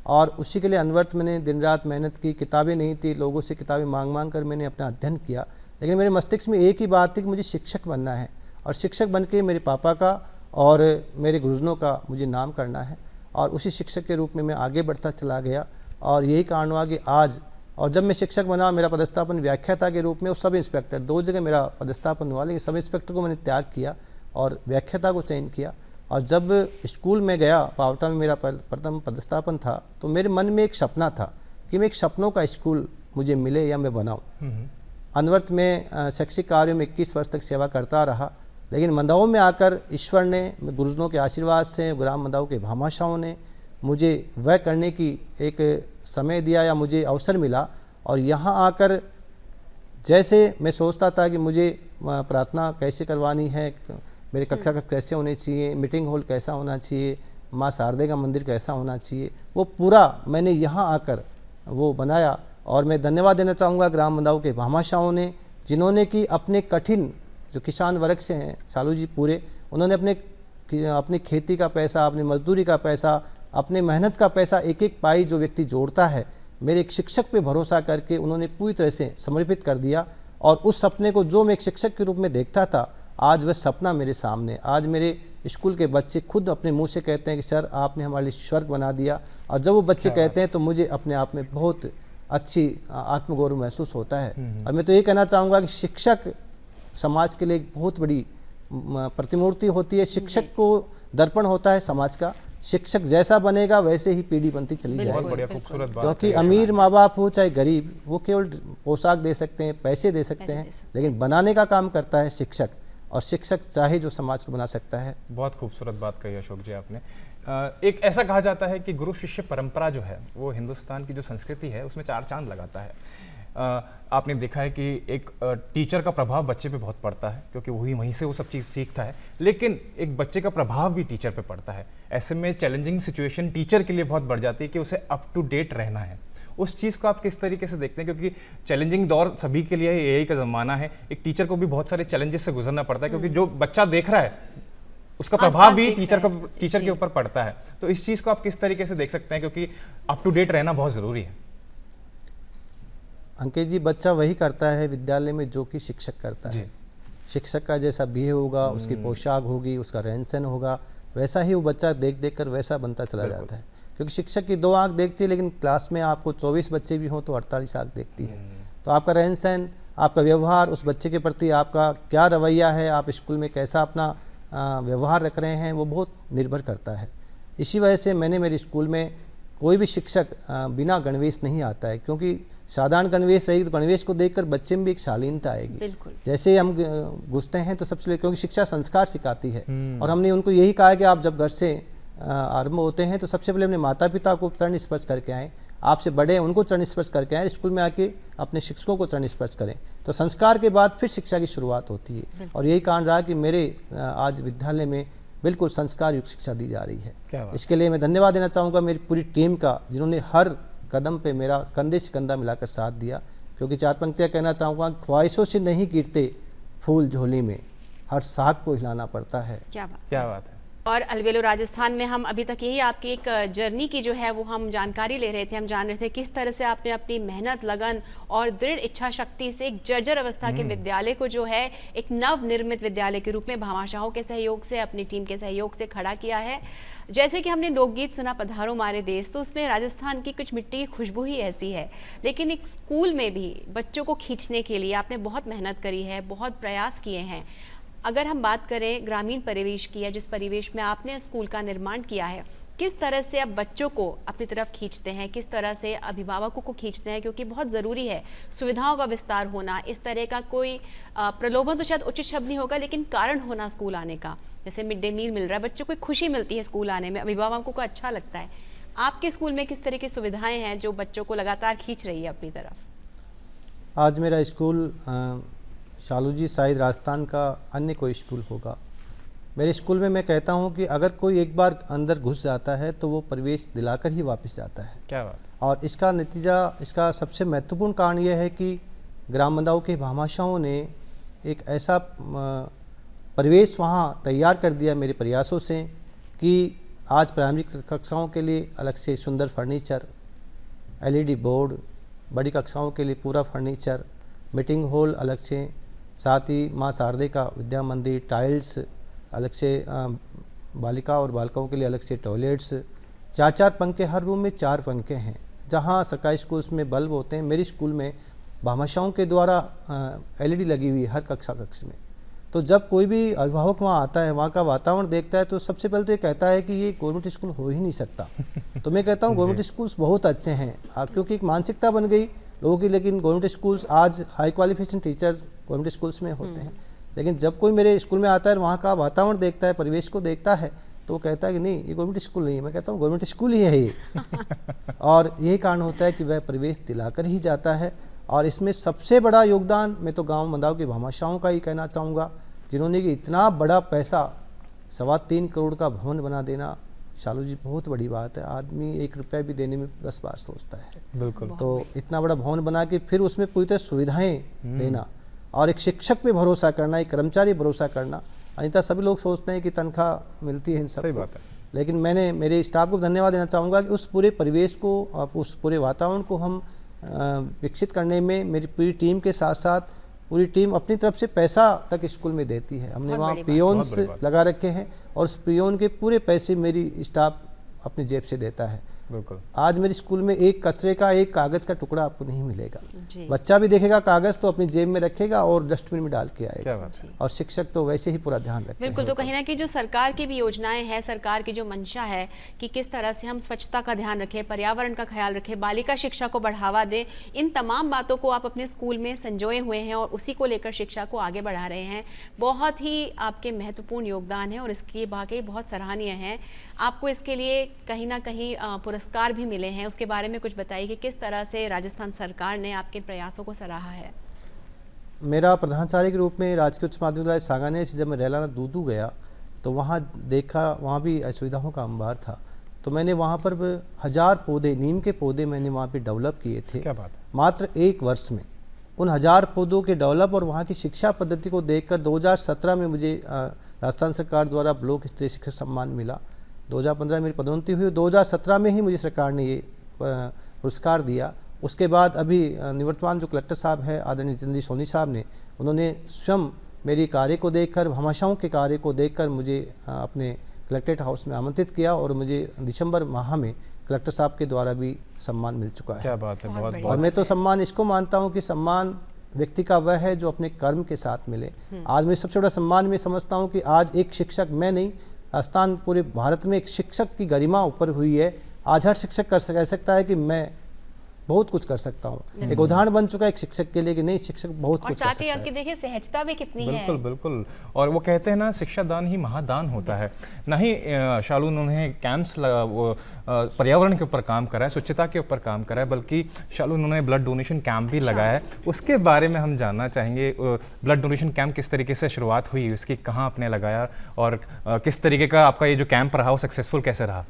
और उसी के लिए अनवरत मैंने दिन रात मेहनत की। किताबें नहीं थी, लोगों से किताबें मांग कर मैंने अपना अध्ययन किया, लेकिन मेरे मस्तिष्क में एक ही बात थी कि मुझे शिक्षक बनना है और शिक्षक बन के मेरे पापा का और मेरे गुरुजनों का मुझे नाम करना है। और उसी शिक्षक के रूप में मैं आगे बढ़ता चला गया और यही कारण हुआ कि आज, और जब मैं शिक्षक बना, मेरा पदस्थापन व्याख्याता के रूप में और सब इंस्पेक्टर, 2 जगह मेरा पदस्थापन हुआ, लेकिन सब इंस्पेक्टर को मैंने त्याग किया और व्याख्याता को चयन किया। और जब स्कूल में गया, पावटा में मेरा प्रथम पदस्थापन था, तो मेरे मन में एक सपना था कि मैं एक सपनों का स्कूल मुझे मिले या मैं बनाऊं। अनवर्त में शैक्षिक कार्यों में 21 वर्ष तक सेवा करता रहा, लेकिन मंदाओं में आकर ईश्वर ने, गुरुजनों के आशीर्वाद से, ग्राम मंदाओं के भामाशाहों ने मुझे वह करने की एक समय दिया या मुझे अवसर मिला। और यहाँ आकर जैसे मैं सोचता था कि मुझे प्रार्थना कैसे करवानी है, मेरे कक्षा का कैसे होने चाहिए, मीटिंग हॉल कैसा होना चाहिए, माँ शारदे का मंदिर कैसा होना चाहिए, वो पूरा मैंने यहाँ आकर वो बनाया। और मैं धन्यवाद देना चाहूँगा ग्राम मंदाओं के भामाशाहों ने, जिन्होंने कि अपने कठिन, जो किसान वर्ग से हैं शालू जी पूरे, उन्होंने अपनी खेती का पैसा, अपनी मजदूरी का पैसा, अपने मेहनत का पैसा, एक एक पाई जो व्यक्ति जोड़ता है, मेरे एक शिक्षक पे भरोसा करके उन्होंने पूरी तरह से समर्पित कर दिया। और उस सपने को जो मैं एक शिक्षक के रूप में देखता था, आज वह सपना मेरे सामने। आज मेरे स्कूल के बच्चे खुद अपने मुंह से कहते हैं कि सर आपने हमारे लिए स्वर्ग बना दिया। और जब वो बच्चे कहते हैं तो मुझे अपने आप में बहुत अच्छी आत्मगौरव महसूस होता है। और मैं तो ये कहना चाहूँगा कि शिक्षक समाज के लिए एक बहुत बड़ी प्रतिमूर्ति होती है। शिक्षक को दर्पण होता है समाज का। शिक्षक जैसा बनेगा वैसे ही पीढ़ी बनती चली बहुत जाएगी। बढ़िया, खूबसूरत बात। क्योंकि अमीर माँ बाप हो चाहे गरीब, वो केवल पोशाक दे सकते हैं, पैसे दे सकते हैं, लेकिन बनाने का काम करता है शिक्षक। और शिक्षक चाहे जो समाज को बना सकता है। बहुत खूबसूरत बात कही अशोक जी आपने। एक ऐसा कहा जाता है कि गुरु शिष्य परंपरा जो है वो हिंदुस्तान की जो संस्कृति है उसमें चार चांद लगाता है। आपने देखा है कि एक टीचर का प्रभाव बच्चे पे बहुत पड़ता है, क्योंकि वहीं से वो सब चीज़ सीखता है, लेकिन एक बच्चे का प्रभाव भी टीचर पे पड़ता है। ऐसे में चैलेंजिंग सिचुएशन टीचर के लिए बहुत बढ़ जाती है कि उसे अप टू डेट रहना है। उस चीज़ को आप किस तरीके से देखते हैं, क्योंकि चैलेंजिंग दौर सभी के लिए एआई का ज़माना है, एक टीचर को भी बहुत सारे चैलेंजेस से गुजरना पड़ता है, क्योंकि जो बच्चा देख रहा है उसका प्रभाव भी टीचर के ऊपर पड़ता है। तो इस चीज़ को आप किस तरीके से देख सकते हैं, क्योंकि अप टू डेट रहना बहुत ज़रूरी है। अंकित जी, बच्चा वही करता है विद्यालय में जो कि शिक्षक करता है। शिक्षक का जैसा बिहेव होगा, उसकी पोशाक होगी, उसका रहन सहन होगा, वैसा ही वो बच्चा देख देख कर वैसा बनता चला जाता है। क्योंकि शिक्षक की 2 आंख देखती है, लेकिन क्लास में आपको 24 बच्चे भी हों तो 48 आंख देखती है। तो आपका रहन सहन, आपका व्यवहार, उस बच्चे के प्रति आपका क्या रवैया है, आप स्कूल में कैसा अपना व्यवहार रख रहे हैं, वो बहुत निर्भर करता है। इसी वजह से मैंने मेरे स्कूल में कोई भी शिक्षक बिना गणवेश नहीं आता है, क्योंकि साधारण गणवेश रहेगी तो गणवेश को देखकर बच्चे में भी एक शालीनता आएगी। जैसे हम घुसते हैं तो सबसे पहले, क्योंकि शिक्षा संस्कार सिखाती है, और हमने उनको यही कहा है कि आप जब घर से आरंभ होते हैं तो सबसे पहले अपने माता पिता को चरण स्पर्श करके आएँ, आपसे बड़े हैं उनको चरण स्पर्श करके आएँ, स्कूल में आके अपने शिक्षकों को चरण स्पर्श करें। तो संस्कार के बाद फिर शिक्षा की शुरुआत होती है। और यही कारण रहा कि मेरे आज विद्यालय में बिल्कुल संस्कार युक्त शिक्षा दी जा रही है। इसके लिए मैं धन्यवाद देना चाहूँगा मेरी पूरी टीम का, जिन्होंने हर कदम पे मेरा कंधे से कंधा मिलाकर साथ दिया। क्योंकि 4 पंक्तियाँ कहना चाहूँगा, ख्वाहिशों से नहीं गिरते फूल झोली में, हर साख को हिलाना पड़ता है। क्या बात है। और अलबेलो राजस्थान में हम अभी तक यही आपकी एक जर्नी की जो है वो हम जानकारी ले रहे थे। हम जान रहे थे किस तरह से आपने अपनी मेहनत, लगन और दृढ़ इच्छा शक्ति से एक जर्जर अवस्था के विद्यालय को जो है एक नव निर्मित विद्यालय के रूप में भामाशाहों के सहयोग से, अपनी टीम के सहयोग से खड़ा किया है। जैसे कि हमने लोकगीत सुना पधारो मारे देश, तो उसमें राजस्थान की कुछ मिट्टी की खुशबू ही ऐसी है। लेकिन एक स्कूल में भी बच्चों को खींचने के लिए आपने बहुत मेहनत करी है, बहुत प्रयास किए हैं। अगर हम बात करें ग्रामीण परिवेश की, या जिस परिवेश में आपने स्कूल का निर्माण किया है, किस तरह से आप बच्चों को अपनी तरफ खींचते हैं, किस तरह से अभिभावकों को खींचते हैं, क्योंकि बहुत ज़रूरी है सुविधाओं का विस्तार होना। इस तरह का कोई प्रलोभन तो शायद उचित शब्द नहीं होगा, लेकिन कारण होना स्कूल आने का। जैसे मिड डे मील मिल रहा है, बच्चों को खुशी मिलती है स्कूल आने में, अभिभावकों को अच्छा लगता है। आपके स्कूल में किस तरह की सुविधाएँ हैं जो बच्चों को लगातार खींच रही है अपनी तरफ? आज मेरा स्कूल शालू जी शायद राजस्थान का अन्य कोई स्कूल होगा। मेरे स्कूल में मैं कहता हूं कि अगर कोई एक बार अंदर घुस जाता है तो वो प्रवेश दिलाकर ही वापस जाता है। क्या बात। और इसका नतीजा, इसका सबसे महत्वपूर्ण कारण यह है कि ग्राम मंदाओं के भामाशाहों ने एक ऐसा परिवेश वहां तैयार कर दिया मेरे प्रयासों से कि आज प्राइमरी कक्षाओं के लिए अलग से सुंदर फर्नीचर, LED बोर्ड, बड़ी कक्षाओं के लिए पूरा फर्नीचर, मीटिंग हॉल अलग से, साथ ही माँ शारदे का विद्या मंदिर, टाइल्स अलग से, बालिका और बालकों के लिए अलग से टॉयलेट्स, 4-4 पंखे, हर रूम में 4 पंखे हैं। जहाँ सरकारी स्कूल्स में बल्ब होते हैं, मेरे स्कूल में भामाशाहों के द्वारा LED लगी हुई है हर कक्षा में। तो जब कोई भी अभिभावक वहाँ आता है, वहाँ का वातावरण देखता है, तो सबसे पहले तो ये कहता है कि ये गवर्नमेंट स्कूल हो ही नहीं सकता। तो मैं कहता हूँ गवर्नमेंट स्कूल्स बहुत अच्छे हैं, क्योंकि एक मानसिकता बन गई लोगों की। लेकिन गवर्नमेंट स्कूल्स आज high qualification teacher government schools में होते हैं, लेकिन जब कोई मेरे स्कूल में आता है, वहाँ का वातावरण देखता है, परिवेश को देखता है, तो वो कहता है कि नहीं, ये गवर्नमेंट स्कूल नहीं है। मैं कहता हूँ गवर्नमेंट स्कूल ही है ये। और यही कारण होता है कि वह परिवेश दिलाकर ही जाता है। और इसमें सबसे बड़ा योगदान मैं तो गांव मंदाव की भामाशाहों का ही कहना चाहूँगा, जिन्होंने कि इतना बड़ा पैसा 3.25 करोड़ का भवन बना देना, शालू जी, बहुत बड़ी बात है। आदमी 1 रुपया भी देने में 10 बार सोचता है। बिल्कुल। तो इतना बड़ा भवन बना के फिर उसमें पूरी तरह सुविधाएं देना, और एक शिक्षक पे भरोसा करना, एक कर्मचारी भरोसा करना। अन्यथा सभी लोग सोचते हैं कि तनख्वाह मिलती है इन सब। सही बात है। लेकिन मैंने मेरे स्टाफ को धन्यवाद देना चाहूँगा कि उस पूरे परिवेश को, उस पूरे वातावरण को हम विकसित करने में मेरी पूरी टीम के साथ साथ पूरी टीम अपनी तरफ से पैसा तक स्कूल में देती है। हमने वहाँ पियोन्स लगा रखे हैं, और उस पियोन के पूरे पैसे मेरी स्टाफ अपनी जेब से देता है। बिल्कुल। आज मेरे स्कूल में एक कचरे का, एक कागज़ का टुकड़ा आपको नहीं मिलेगा। बच्चा भी देखेगा कागज़ तो अपनी जेब में रखेगा और डस्टबिन में डाल के आएगा। क्या बात है। और शिक्षक तो वैसे ही पूरा ध्यान रखते हैं। बिल्कुल। तो कहीं ना कहीं जो सरकार की भी योजनाएं हैं, सरकार की जो मंशा है कि किस तरह से हम स्वच्छता का ध्यान रखें, पर्यावरण का ख्याल रखें, बालिका शिक्षा को बढ़ावा दें, इन तमाम बातों को आप अपने स्कूल में संजोए हुए हैं और उसी को लेकर शिक्षा को आगे बढ़ा रहे हैं। बहुत ही आपके महत्वपूर्ण योगदान है और इसकी वाकई बहुत सराहनीय है। आपको इसके लिए कहीं ना कहीं पुरस्कार भी मिले हैं, उसके बारे में कुछ बताइए कि किस तरह से राजस्थान सरकार ने आपके प्रयासों को सराहा है। मेरा प्रधानाचार्य के रूप में राजकीय उच्च माध्यमिक विद्यालय सांगानेर से जब मैं रेलाना दूदू गया, तो वहाँ देखा, वहाँ भी असुविधाओं का अंबार था। तो मैंने वहाँ पर 1000 पौधे, नीम के पौधे मैंने वहाँ पे डेवलप किए थे। क्या बात है। मात्र 1 वर्ष में उन 1000 पौधों के डेवलप और वहाँ की शिक्षा पद्धति को देखकर 2017 में मुझे राजस्थान सरकार द्वारा ब्लॉक स्तरीय शिक्षक सम्मान मिला। 2015 मेरी पदोन्नति हुई, 2017 में ही मुझे सरकार ने ये पुरस्कार दिया। उसके बाद अभी निवर्तमान जो कलेक्टर साहब हैं, आदरणीय जितेंद्र सोनी साहब ने, उन्होंने स्वयं मेरी कार्य को देखकर, भामाशाहों के कार्य को देखकर मुझे अपने कलेक्ट्रेट हाउस में आमंत्रित किया, और मुझे दिसंबर माह में कलेक्टर साहब के द्वारा भी सम्मान मिल चुका है। क्या बात है। बहुत और मैं तो सम्मान इसको मानता हूँ कि सम्मान व्यक्ति का वह है जो अपने कर्म के साथ मिले। आज मैं सबसे बड़ा सम्मान मैं समझता हूँ कि आज एक शिक्षक, मैं नहीं, राजस्थान पूरे भारत में एक शिक्षक की गरिमा ऊपर हुई है। आज हर शिक्षक कह सकता है कि मैं बहुत कुछ कर सकता हूँ। एक उदाहरण बन चुका है एक शिक्षक के लिए कि नहीं, शिक्षक बहुत कुछ कर सकता है। और साथ ही आपकी देखिए सहजता भी कितनी है। बिल्कुल बिल्कुल। और वो कहते हैं ना, शिक्षा दान ही महादान होता है। नहीं शालू, उन्होंने कैंप्स पर्यावरण के ऊपर काम करा है, स्वच्छता के ऊपर काम करा है, बल्कि शालू उन्होंने ब्लड डोनेशन कैंप भी लगाया है। उसके बारे में हम जानना चाहेंगे। ब्लड डोनेशन कैंप किस तरीके से शुरुआत हुई, उसकी कहाँ आपने लगाया, और किस तरीके का आपका ये जो कैंप रहा वो सक्सेसफुल कैसे रहा?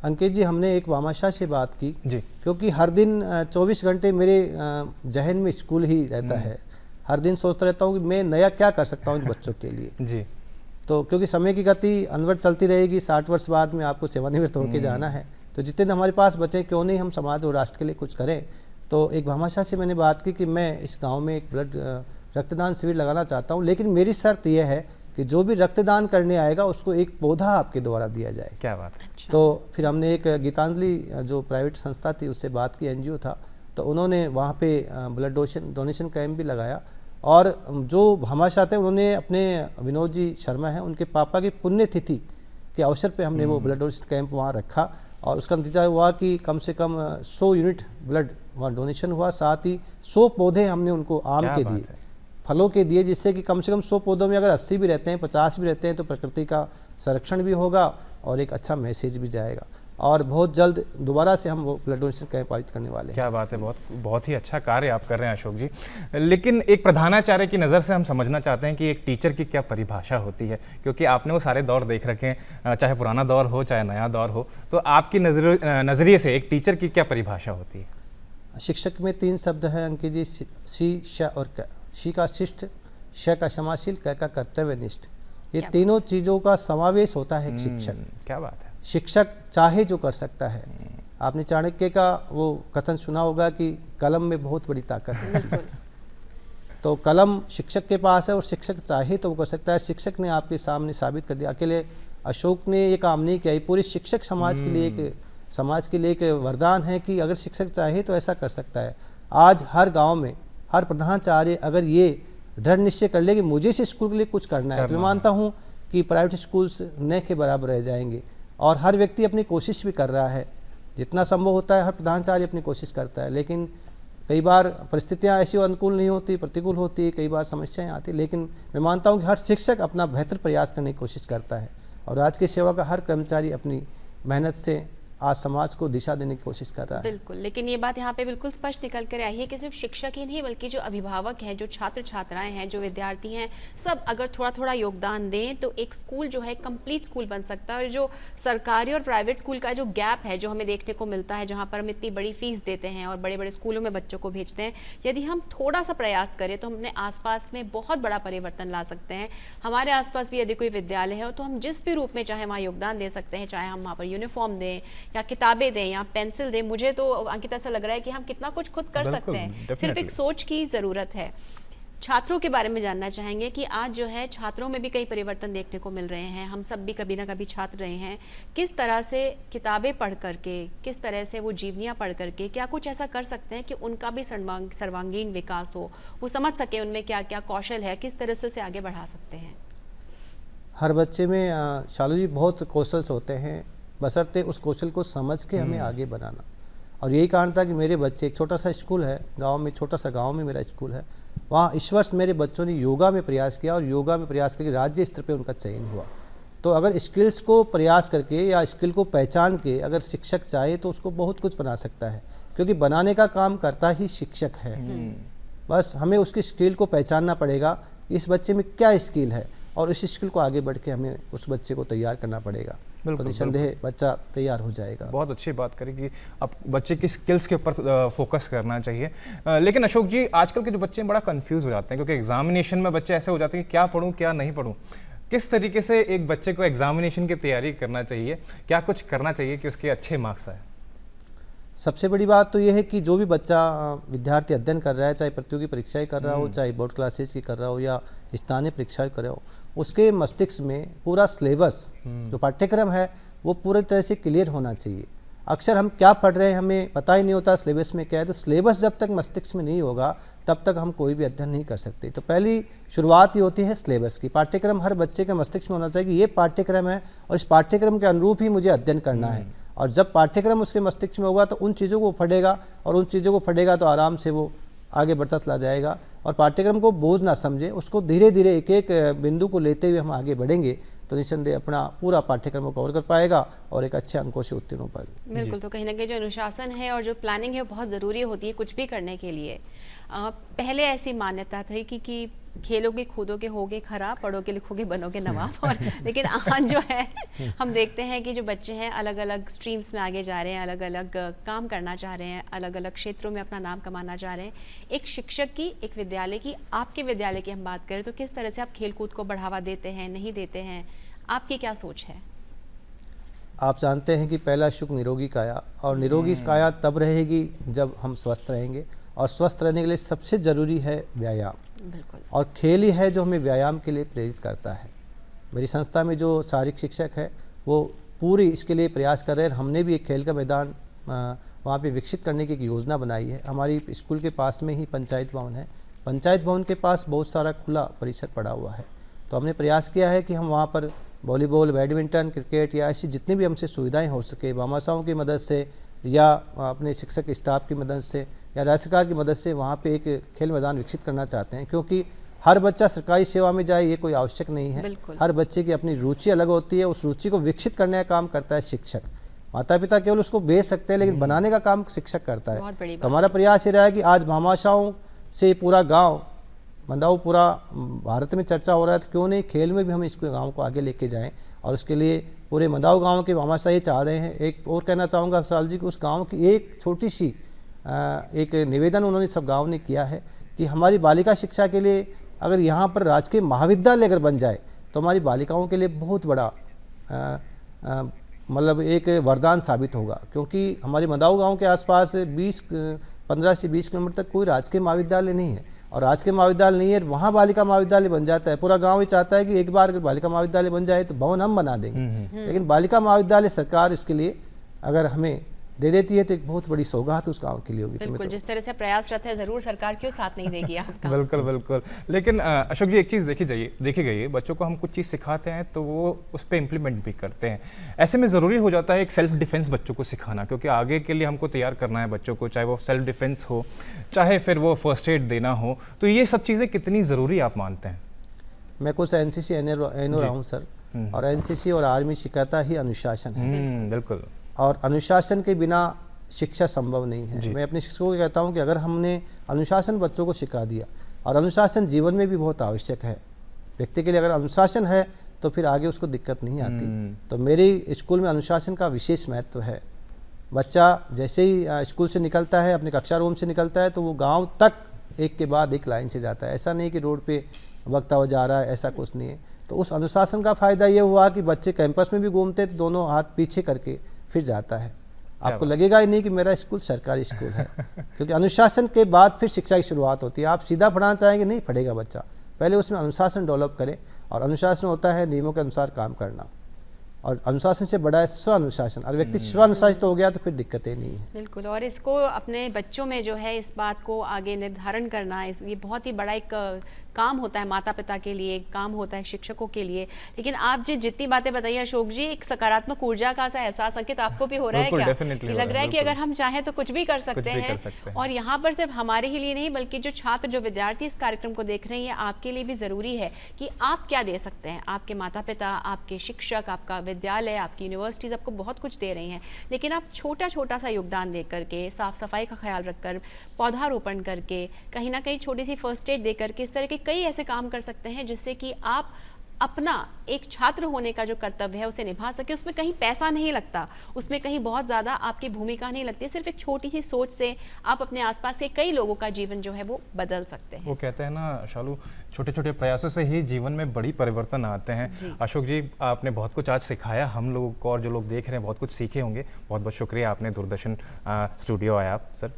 अंकित जी, हमने एक भामाशाह से बात की जी, क्योंकि हर दिन 24 घंटे मेरे जहन में स्कूल ही रहता है। हर दिन सोचता रहता हूँ कि मैं नया क्या कर सकता हूँ इन बच्चों के लिए। जी। तो क्योंकि समय की गति अनवरत चलती रहेगी, 60 वर्ष बाद में आपको सेवानिवृत्त होकर जाना है, तो जितने हमारे पास बचे, क्यों नहीं हम समाज और राष्ट्र के लिए कुछ करें। तो एक भामाशाह से मैंने बात की कि मैं इस गाँव में एक ब्लड रक्तदान शिविर लगाना चाहता हूँ, लेकिन मेरी शर्त यह है कि जो भी रक्तदान करने आएगा उसको एक पौधा आपके द्वारा दिया जाए। क्या बात है। तो फिर हमने एक गीतांजलि जो प्राइवेट संस्था थी उससे बात की, एनजीओ था, तो उन्होंने वहाँ पे ब्लड डोनेशन कैंप भी लगाया। और जो भामाशाह थे, उन्होंने अपने विनोद जी शर्मा हैं, उनके पापा की पुण्यतिथि के अवसर पे हमने वो ब्लड डोनेशन कैंप वहाँ रखा, और उसका नतीजा हुआ कि कम से कम 100 यूनिट ब्लड वहाँ डोनेशन हुआ। साथ ही 100 पौधे हमने उनको आम के दिए, फलों के दिए, जिससे कि कम से कम 100 पौधों में अगर 80 भी रहते हैं, 50 भी रहते हैं, तो प्रकृति का संरक्षण भी होगा और एक अच्छा मैसेज भी जाएगा। और बहुत जल्द दोबारा से हम वो ब्लड डोनेशन कैंप आयोजित करने वाले हैं। क्या बात है। बहुत ही अच्छा कार्य आप कर रहे हैं अशोक जी। लेकिन एक प्रधानाचार्य की नज़र से हम समझना चाहते हैं कि एक टीचर की क्या परिभाषा होती है, क्योंकि आपने वो सारे दौर देख रखे हैं, चाहे पुराना दौर हो चाहे नया दौर हो, तो आपकी नज़रिए से एक टीचर की क्या परिभाषा होती है? शिक्षक में 3 शब्द हैं अंकित जी, सी, श और क। शी का शिष्ट, श का क्षमाशील, क का कर्तव्यनिष्ठ। ये तीनों चीज़ों का समावेश होता है एक शिक्षक। क्या बात है। शिक्षक चाहे जो कर सकता है। आपने चाणक्य का वो कथन सुना होगा कि कलम में बहुत बड़ी ताकत है। तो कलम शिक्षक के पास है और शिक्षक चाहे तो वो कर सकता है। शिक्षक ने आपके सामने साबित कर दिया। अकेले अशोक ने ये काम नहीं किया, पूरे शिक्षक समाज के लिए एक वरदान है कि अगर शिक्षक चाहे तो ऐसा कर सकता है। आज हर गांव में हर प्रधानाचार्य अगर ये दृढ़ निश्चय कर ले कि मुझे इस स्कूल के लिए कुछ करना है, तो मैं मानता हूँ कि प्राइवेट स्कूल्स न के बराबर रह जाएंगे। और हर व्यक्ति अपनी कोशिश भी कर रहा है, जितना संभव होता है हर प्रधानाचार्य अपनी कोशिश करता है, लेकिन कई बार परिस्थितियाँ ऐसी अनुकूल नहीं होती, प्रतिकूल होती, कई बार समस्याएं आती, लेकिन मैं मानता हूँ कि हर शिक्षक अपना बेहतर प्रयास करने की कोशिश करता है और आज की सेवा का हर कर्मचारी अपनी मेहनत से आज समाज को दिशा देने की कोशिश कर रहा है। बिल्कुल, लेकिन ये बात यहाँ पे बिल्कुल स्पष्ट निकल कर आई है कि सिर्फ शिक्षक ही नहीं बल्कि जो अभिभावक हैं, जो छात्र छात्राएं हैं, जो विद्यार्थी हैं, सब अगर थोड़ा थोड़ा योगदान दें तो एक स्कूल जो है कंप्लीट स्कूल बन सकता है। और जो सरकारी और प्राइवेट स्कूल का जो गैप है जो हमें देखने को मिलता है, जहाँ पर हम इतनी बड़ी फीस देते हैं और बड़े बड़े स्कूलों में बच्चों को भेजते हैं, यदि हम थोड़ा सा प्रयास करें तो हम अपने आसपास में बहुत बड़ा परिवर्तन ला सकते हैं। हमारे आसपास भी यदि कोई विद्यालय है तो हम जिस भी रूप में चाहे वहाँ योगदान दे सकते हैं, चाहे हम वहाँ पर यूनिफॉर्म दें या किताबें दें या पेंसिल दें। मुझे तो अंकित ऐसा लग रहा है कि हम कितना कुछ खुद कर सकते हैं, सिर्फ एक सोच की ज़रूरत है। छात्रों के बारे में जानना चाहेंगे कि आज जो है छात्रों में भी कई परिवर्तन देखने को मिल रहे हैं। हम सब भी कभी ना कभी छात्र रहे हैं। किस तरह से किताबें पढ़ करके, किस तरह से वो जीवनियाँ पढ़ करके क्या कुछ ऐसा कर सकते हैं कि उनका भी सर्वांगीण विकास हो, वो समझ सके उनमें क्या क्या कौशल है, किस तरह से उसे आगे बढ़ा सकते हैं? हर बच्चे में शालू जी बहुत कौशल होते हैं, बशर्ते उस कौशल को समझ के हमें आगे बढ़ाना। और यही कारण था कि मेरे बच्चे, एक छोटा सा स्कूल है गांव में, छोटा सा गांव में मेरा स्कूल है, वहाँ इस वर्ष मेरे बच्चों ने योगा में प्रयास किया और योगा में प्रयास करके राज्य स्तर पे उनका चयन हुआ। तो अगर स्किल्स को प्रयास करके या स्किल को पहचान के अगर शिक्षक चाहे तो उसको बहुत कुछ बना सकता है, क्योंकि बनाने का काम करता ही शिक्षक है। बस हमें उसकी स्किल को पहचानना पड़ेगा, इस बच्चे में क्या स्किल है, और उस स्किल को आगे बढ़ के हमें उस बच्चे को तैयार करना पड़ेगा। तो निसंदेह बच्चा तैयार हो जाएगा। बहुत अच्छी बात करें कि अब बच्चे की स्किल्स के ऊपर फोकस करना चाहिए। लेकिन अशोक जी, आजकल के जो बच्चे बड़ा कंफ्यूज हो जाते हैं, क्योंकि एग्जामिनेशन में बच्चे ऐसे हो जाते हैं कि क्या पढूं क्या नहीं पढूं। किस तरीके से एक बच्चे को एग्जामिनेशन की तैयारी करना चाहिए, क्या कुछ करना चाहिए कि उसके अच्छे मार्क्स आए? सबसे बड़ी बात तो यह है कि जो भी बच्चा विद्यार्थी अध्ययन कर रहा है, चाहे प्रतियोगी परीक्षाएं कर रहा हो, चाहे बोर्ड क्लासेस की कर रहा हो या स्थानीय परीक्षाएं कर रहा हो, उसके मस्तिष्क में पूरा सिलेबस जो पाठ्यक्रम है वो पूरी तरह से क्लियर होना चाहिए। अक्सर हम क्या पढ़ रहे हैं हमें पता ही नहीं होता सिलेबस में क्या है। तो सिलेबस जब तक मस्तिष्क में नहीं होगा तब तक हम कोई भी अध्ययन नहीं कर सकते। तो पहली शुरुआत ही होती है सिलेबस की। पाठ्यक्रम हर बच्चे के मस्तिष्क में होना चाहिए कि ये पाठ्यक्रम है और इस पाठ्यक्रम के अनुरूप ही मुझे अध्ययन करना है। और जब पाठ्यक्रम उसके मस्तिष्क में होगा तो उन चीज़ों को पढ़ेगा, और उन चीज़ों को पढ़ेगा तो आराम से वो आगे बढ़ता चला जाएगा। और पाठ्यक्रम को बोझ ना समझे, उसको धीरे धीरे एक एक बिंदु को लेते हुए हम आगे बढ़ेंगे तो निसंदेह अपना पूरा पाठ्यक्रम को कवर कर पाएगा और एक अच्छे अंकों से उत्तीर्ण हो पाएगा। बिल्कुल, तो कहीं ना कहीं जो अनुशासन है और जो प्लानिंग है वो बहुत ज़रूरी होती है कुछ भी करने के लिए। पहले ऐसी मान्यता थी कि खेलोगे कूदोगे होगे खराब, पढ़ोगे लिखोगे बनोगे नवाब। और लेकिन आज जो है हम देखते हैं कि जो बच्चे हैं अलग अलग स्ट्रीम्स में आगे जा रहे हैं, अलग अलग काम करना चाह रहे हैं, अलग अलग क्षेत्रों में अपना नाम कमाना चाह रहे हैं। एक शिक्षक की, एक विद्यालय की, आपके विद्यालय की हम बात करें तो किस तरह से आप खेलकूद को बढ़ावा देते हैं, नहीं देते हैं, आपकी क्या सोच है? आप जानते हैं कि पहला सुख निरोगी काया, और निरोगी काया तब रहेगी जब हम स्वस्थ रहेंगे, और स्वस्थ रहने के लिए सबसे ज़रूरी है व्यायाम। बिल्कुल। और खेल ही है जो हमें व्यायाम के लिए प्रेरित करता है। मेरी संस्था में जो शारीरिक शिक्षक है वो पूरी इसके लिए प्रयास कर रहे हैं। हमने भी एक खेल का मैदान वहाँ पे विकसित करने की एक योजना बनाई है। हमारी स्कूल के पास में ही पंचायत भवन है। पंचायत भवन के पास बहुत सारा खुला परिसर पड़ा हुआ है, तो हमने प्रयास किया है कि हम वहाँ पर वॉलीबॉल, बैडमिंटन, क्रिकेट या ऐसी जितनी भी हमसे सुविधाएँ हो सके, भामाशाहों की मदद से या अपने शिक्षक स्टाफ की मदद से या राज्य सरकार की मदद से वहाँ पे एक खेल मैदान विकसित करना चाहते हैं। क्योंकि हर बच्चा सरकारी सेवा में जाए ये कोई आवश्यक नहीं है। हर बच्चे की अपनी रुचि अलग होती है, उस रुचि को विकसित करने का काम करता है शिक्षक। माता पिता केवल उसको भेज सकते हैं, लेकिन बनाने का काम शिक्षक करता है। तो हमारा प्रयास ये रहा है कि आज भामाशाहों से पूरा गाँव मंदाऊ पूरा भारत में चर्चा हो रहा है, तो क्यों नहीं खेल में भी हम इस गाँव को आगे लेके जाएँ। और उसके लिए पूरे मंदाऊ गाँव के भामाशाह ये चाह रहे हैं। एक और कहना चाहूँगा विशाल जी कि उस गाँव की एक छोटी सी एक निवेदन उन्होंने सब गांव ने किया है कि हमारी बालिका शिक्षा के लिए अगर यहाँ पर राजकीय महाविद्यालय अगर बन जाए तो हमारी बालिकाओं के लिए बहुत बड़ा मतलब एक वरदान साबित होगा। क्योंकि हमारे मदाऊ गांव के आसपास 15 से 20 किलोमीटर तक कोई राजकीय महाविद्यालय नहीं है, और राजकीय महाविद्यालय नहीं है, वहाँ बालिका महाविद्यालय बन जाता है। पूरा गाँव ही चाहता है कि एक बार अगर बालिका महाविद्यालय बन जाए तो भवन हम बना देंगे, लेकिन बालिका महाविद्यालय सरकार इसके लिए अगर हमें दे देती है तो एक बहुत बड़ी सौगात उस गाँव के लिए होगी। बिल्कुल, जिस तरह से प्रयासरत है, जरूर सरकार क्यों साथ नहीं देगी आपका। बिल्कुल बिल्कुल। लेकिन अशोक जी, एक चीज़ देखी गई है, बच्चों को हम कुछ चीज़ सिखाते हैं तो वो उस पर इम्प्लीमेंट भी करते हैं। ऐसे में ज़रूरी हो जाता है एक सेल्फ डिफेंस बच्चों को सिखाना, क्योंकि आगे के लिए हमको तैयार करना है बच्चों को, चाहे वो सेल्फ डिफेंस हो, चाहे फिर वो फर्स्ट एड देना हो। तो ये सब चीज़ें कितनी ज़रूरी आप मानते हैं? मैं कुछ एनसीसी एनओ रहा हूँ सर, और एनसीसी और आर्मी सिखाता ही अनुशासन है। बिल्कुल। और अनुशासन के बिना शिक्षा संभव नहीं है। मैं अपने शिक्षकों को कहता हूँ कि अगर हमने अनुशासन बच्चों को सिखा दिया, और अनुशासन जीवन में भी बहुत आवश्यक है व्यक्ति के लिए, अगर अनुशासन है तो फिर आगे उसको दिक्कत नहीं आती। तो मेरी स्कूल में अनुशासन का विशेष महत्व है। बच्चा जैसे ही स्कूल से निकलता है, अपने कक्षा रूम से निकलता है, तो वो गांव तक एक के बाद एक लाइन से जाता है। ऐसा नहीं कि रोड पे वक्ता हुआ जा रहा है, ऐसा कुछ नहीं है। तो उस अनुशासन का फ़ायदा ये हुआ कि बच्चे कैंपस में भी घूमते तो दोनों हाथ पीछे करके फिर जाता है। आपको लगेगा ही नहीं कि मेरा स्कूल सरकारी स्कूल है, क्योंकि अनुशासन के बाद फिर शिक्षा की शुरुआत होती है। आप सीधा पढ़ाना चाहेंगे, नहीं पढ़ेगा बच्चा, पहले उसमें अनुशासन डेवलप करें। और अनुशासन होता है नियमों के अनुसार काम करना, और अनुशासन से बड़ा है स्व अनुशासन। और व्यक्ति स्व अनुशासित हो गया तो फिर दिक्कतें नहीं है। बिल्कुल, और इसको अपने बच्चों में जो है इस बात को आगे निर्धारण करना, ये बहुत ही बड़ा एक काम होता है माता पिता के लिए, काम होता है शिक्षकों के लिए। लेकिन आप जितनी बातें बताइए अशोक जी, एक सकारात्मक ऊर्जा का सा एहसास अंकित आपको भी हो रहा है क्या? कि लग रहा है कि अगर हम चाहें तो कुछ भी कर सकते हैं। और यहाँ पर सिर्फ हमारे ही लिए नहीं, बल्कि जो छात्र, जो विद्यार्थी इस कार्यक्रम को देख रहे हैं, आपके लिए भी जरूरी है कि आप क्या दे सकते हैं। आपके माता पिता, आपके शिक्षक, आपका विद्यालय, आपकी यूनिवर्सिटीज़ आपको बहुत कुछ दे रही हैं, लेकिन आप छोटा छोटा सा योगदान दे करके, साफ सफाई का ख्याल रखकर, पौधारोपण करके, कहीं ना कहीं छोटी सी फर्स्ट एड दे करके, इस तरह के कई ऐसे काम कर सकते हैं जिससे कि आप अपना एक छात्र होने का जो कर्तव्य है उसे निभा सके। उसमें कहीं पैसा नहीं लगता, उसमें कहीं बहुत ज़्यादा आपकी भूमिका नहीं लगती। सिर्फ एक छोटी सी सोच से आप अपने आसपास के कई लोगों का जीवन जो है वो बदल सकते हैं। वो कहते हैं ना शालू, छोटे छोटे प्रयासों से ही जीवन में बड़ी परिवर्तन आते हैं। अशोक जी, आपने बहुत कुछ आज सिखाया हम लोगों को, और जो लोग देख रहे हैं बहुत कुछ सीखे होंगे। बहुत बहुत शुक्रिया, आपने दूरदर्शन स्टूडियो आया आप सर।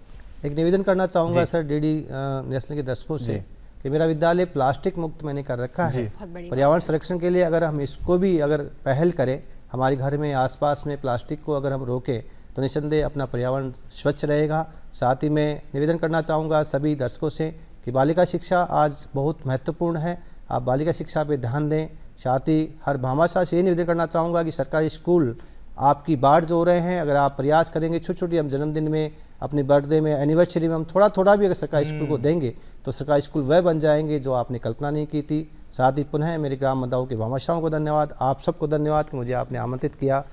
एक निवेदन करना चाहूँगा सर डीडी नेशनल के दर्शकों से कि मेरा विद्यालय प्लास्टिक मुक्त मैंने कर रखा है। पर्यावरण संरक्षण के लिए अगर हम इसको भी अगर पहल करें, हमारे घर में आसपास में प्लास्टिक को अगर हम रोकें तो निस्संदेह अपना पर्यावरण स्वच्छ रहेगा। साथ ही मैं निवेदन करना चाहूँगा सभी दर्शकों से कि बालिका शिक्षा आज बहुत महत्वपूर्ण है, आप बालिका शिक्षा पे ध्यान दें। साथ ही हर भामाशाह से ये निवेदन करना चाहूँगा कि सरकारी स्कूल आपकी बाढ़ जो रहे हैं, अगर आप प्रयास करेंगे, छोटी छोटी हम जन्मदिन में, अपनी बर्थडे में, एनिवर्सरी में हम थोड़ा थोड़ा भी अगर सरकारी स्कूल को देंगे तो सरकारी स्कूल वह बन जाएंगे जो आपने कल्पना नहीं की थी। साथ ही पुनः मेरे ग्राम मदाओं के भामाशाहों को धन्यवाद, आप सबको धन्यवाद कि मुझे आपने आमंत्रित किया।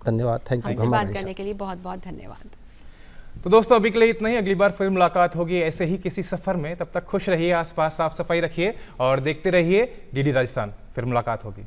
धन्यवाद, थैंक यू। बात करने के लिए बहुत बहुत धन्यवाद। तो दोस्तों, अभी के लिए इतना ही। अगली बार फिर मुलाकात होगी ऐसे ही किसी सफर में। तब तक खुश रहिए, आसपास साफ सफाई रखिए और देखते रहिए डीडी राजस्थान। फिर मुलाकात होगी।